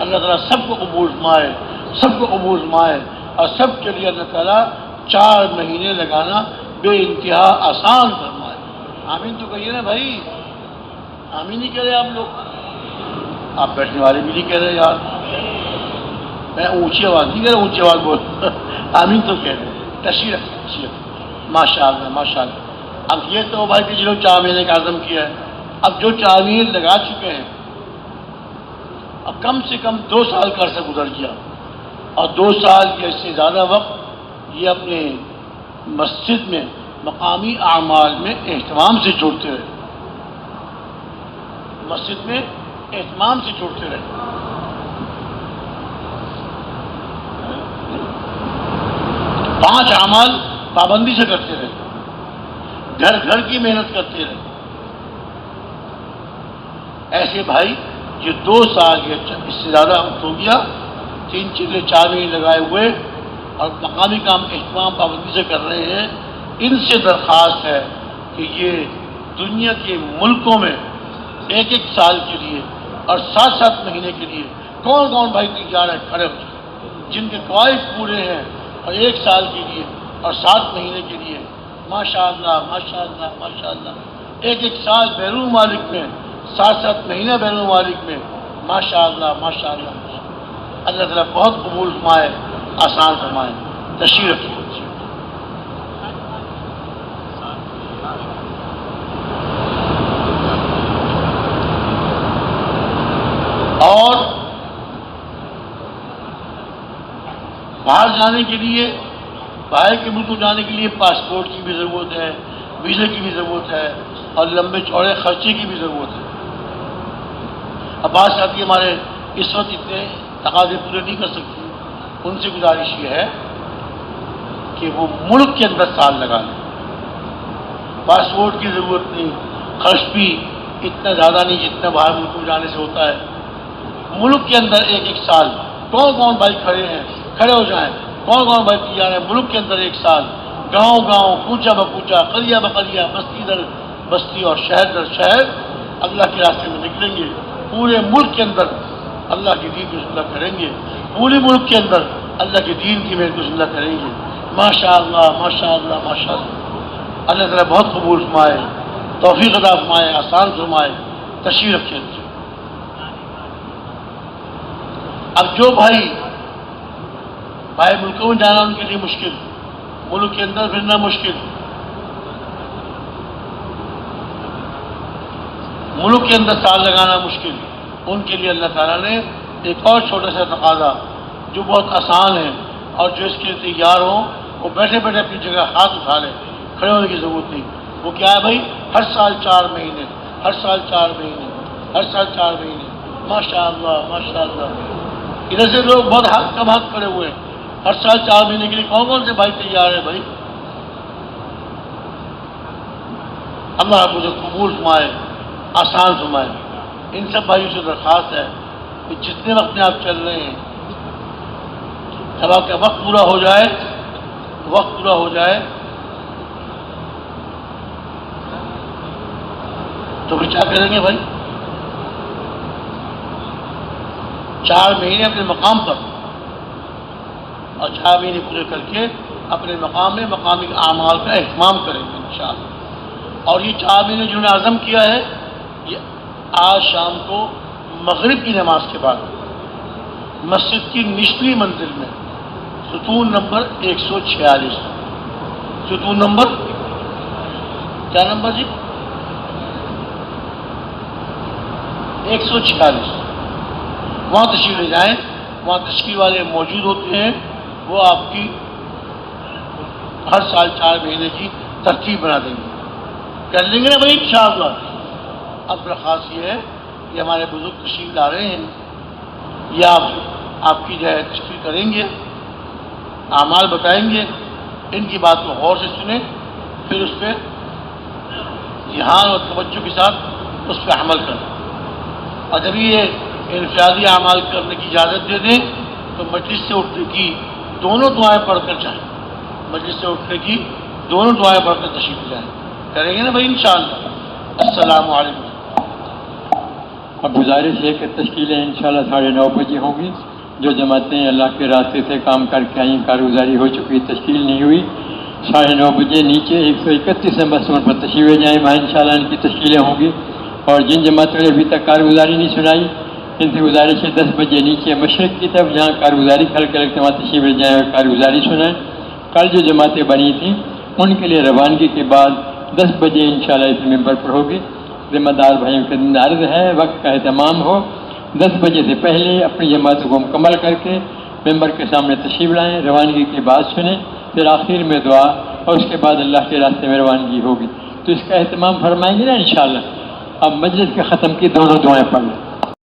اللہ تعالیٰ سب کو قبول فرمائے، سب کو قبول فرمائے اور سب کے لیے اللہ تعالیٰ 4 مہینے لگانا بے انتہا آسان فرمائے. آمین تو کہیے نا بھائی، آمین نہیں کہہ رہے آپ لوگ؟ آپ بیٹھنے والے بھی نہیں کہہ رہے یار. میں اونچی آواز نہیں کہہ رہا، اونچی آواز بول آمین تو کہہ رہے. تشریح ماشاء اللہ ماشاء اللہ. اب یہ تو بھائی کہ جنہوں 4 مہینے کا عزم کیا ہے، اب جو 4 مہینے لگا چکے ہیں، اب کم سے کم 2 سال کا عرصہ گزر گیا اور 2 سال یا اس سے زیادہ وقت یہ اپنے مسجد میں مقامی اعمال میں اہتمام سے جوڑتے رہے، مسجد میں اہتمام سے جوڑتے رہے. 5 اعمال پابندی سے کرتے رہے، گھر گھر کی محنت کرتے رہے. ایسے بھائی جو 2 سال یا اس سے زیادہ وقت ہو گیا، 3 چلے 4 مہینے لگائے ہوئے اور مقامی کام اہتمام پابندی سے کر رہے ہیں، ان سے درخواست ہے کہ یہ دنیا کے ملکوں میں 1 سال کے لیے اور 7 مہینے کے لیے کون کون بھائی تیار ہے کھڑے ہو جائیں، جن کے قواعد پورے ہیں اور 1 سال کے لیے اور 7 مہینے کے لیے، ماشاء اللہ ماشاء اللہ ماشاء اللہ، 1 سال بیرون ممالک میں، 7 مہینے بیرون ممالک میں، ماشاء اللہ ماشاء اللہ۔ اللہ تعالیٰ بہت قبول فرمائے، آسان فرمائے۔ تشریف رکھیے۔ اور باہر جانے کے لیے، باہر کے ملک جانے کے لیے پاسپورٹ کی بھی ضرورت ہے، ویزے کی بھی ضرورت ہے، اور لمبے چوڑے خرچے کی بھی ضرورت ہے۔ اب بعض ساتھی ہمارے اس وقت اتنے تقاضے پورے نہیں کر سکتے، ان سے گزارش یہ ہے کہ وہ ملک کے اندر سال لگا لیں۔ پاسپورٹ کی ضرورت نہیں، خرچ بھی اتنا زیادہ نہیں جتنا باہر ملک میں جانے سے ہوتا ہے۔ ملک کے اندر 1 سال، کون کون بھائی کھڑے ہیں کھڑے ہو جائیں، کون کون بھائی تیار ہیں ملک کے اندر 1 سال، گاؤں گاؤں، کوچہ بکوچہ، قریہ بقریہ، بستی در بستی اور شہر در شہر اللہ کے راستے میں نکلیں گے، پورے ملک کے اندر اللہ کے دین کو زندہ کریں گے، پورے ملک کے اندر اللہ کے دین کی محنت کو زندہ کریں گے۔ ماشاء اللہ ماشاء اللہ ماشاء اللہ۔ اللہ تعالیٰ بہت قبول فرمائے، توفیق عطا فرمائے، آسان فرمائے۔ تشریف رکھیں۔ اب جو بھائی باہر ملکوں میں جانا ان کے لیے مشکل، ملک کے اندر پھرنا مشکل، ملک کے اندر سال لگانا مشکل، ان کے لیے اللہ تعالیٰ نے ایک اور چھوٹا سا تقاضا جو بہت آسان ہے، اور جو اس کے لیے تیار ہوں وہ بیٹھے بیٹھے اپنی جگہ ہاتھ اٹھا لیں، کھڑے ہونے کی ضرورت نہیں۔ وہ کیا ہے بھائی؟ ہر سال 4 مہینے، ہر سال 4 مہینے، ہر سال 4 مہینے۔ ماشاء اللہ ماشاء اللہ۔ ادھر سے لوگ بہت کم ہاتھ کھڑے ہوئے ہیں۔ ہر سال 4 مہینے کے لیے کون کون سے بھائی تیار ہیں بھائی؟ اللہ مجھے قبول فرمائے، آسان فرمائے۔ ان سب بھائیوں سے درخواست ہے کہ جتنے وقت میں آپ چل رہے ہیں، جب آپ کا وقت پورا ہو جائے، تو پھر کیا کریں گے بھائی؟ 4 مہینے اپنے مقام پر، اور 4 مہینے پورے کر کے اپنے مقام میں مقامی اعمال کا اہتمام کریں گے انشاءاللہ۔ اور یہ 4 مہینے جنہوں نے عزم کیا ہے، یہ آج شام کو مغرب کی نماز کے بعد مسجد کی نچلی منزل میں ستون نمبر 146، ستون نمبر کیا نمبر جی؟ 146، وہاں تشریف لے جائیں۔ وہاں تشکیل والے موجود ہوتے ہیں، وہ آپ کی ہر سال 4 مہینے کی ترتیب بنا دیں گے۔ کر لیں گے نا بھائی انشاءاللہ۔ اب درخواست یہ ہے کہ ہمارے بزرگ تشریف لا رہے ہیں، یا آپ کی جو ہے تشکیل کریں گے، اعمال بتائیں گے، ان کی بات کو غور سے سنیں، پھر اس پہ دھیان اور توجہ کے ساتھ اس پہ عمل کریں۔ اور جب یہ انفرادی اعمال کرنے کی اجازت دے دیں تو مجلس سے اٹھنے کی دونوں دعائیں پڑھ کر جائیں، مجلس سے اٹھنے کی دونوں دعائیں پڑھ کر تشریف لائیں۔ کریں گے نا بھائی انشاءاللہ۔ السلام علیکم۔ اب گزارش ہے کہ تشکیلیں انشاءاللہ 9:30 بجے ہوں گی۔ جو جماعتیں اللہ کے راستے سے کام کر کے آئیں، کارگزاری ہو چکی، تشکیل نہیں ہوئی، 9:30 بجے نیچے 131 نمبر سمت پر تشریف لے جائیں، وہاں انشاءاللہ ان کی تشکیلیں ہوں گی۔ اور جن جماعتوں نے ابھی تک کارگزاری نہیں سنائی، ان سے گزارش ہے 10 بجے نیچے مشرق کی طرف جہاں کارگزاری کھل کر وہاں تشریف لے جائیں اور کارگزاری سنائیں۔ کل جو جماعتیں بنی تھیں ان کے لیے روانگی کے بعد 10 بجے انشاءاللہ اس ممبر پر ہوگی۔ ذمہ دار بھائیوں کے عرض ہے وقت کا اہتمام ہو، 10 بجے سے پہلے اپنی جماعتوں کو مکمل کر کے ممبر کے سامنے تشریف لائیں، روانگی کی بات سنیں، پھر آخر میں دعا، اور اس کے بعد اللہ کے راستے میں روانگی ہوگی۔ تو اس کا اہتمام فرمائیں گے نا انشاءاللہ۔ اب مجلس کے ختم کی دونوں دعائیں پڑھ لیں۔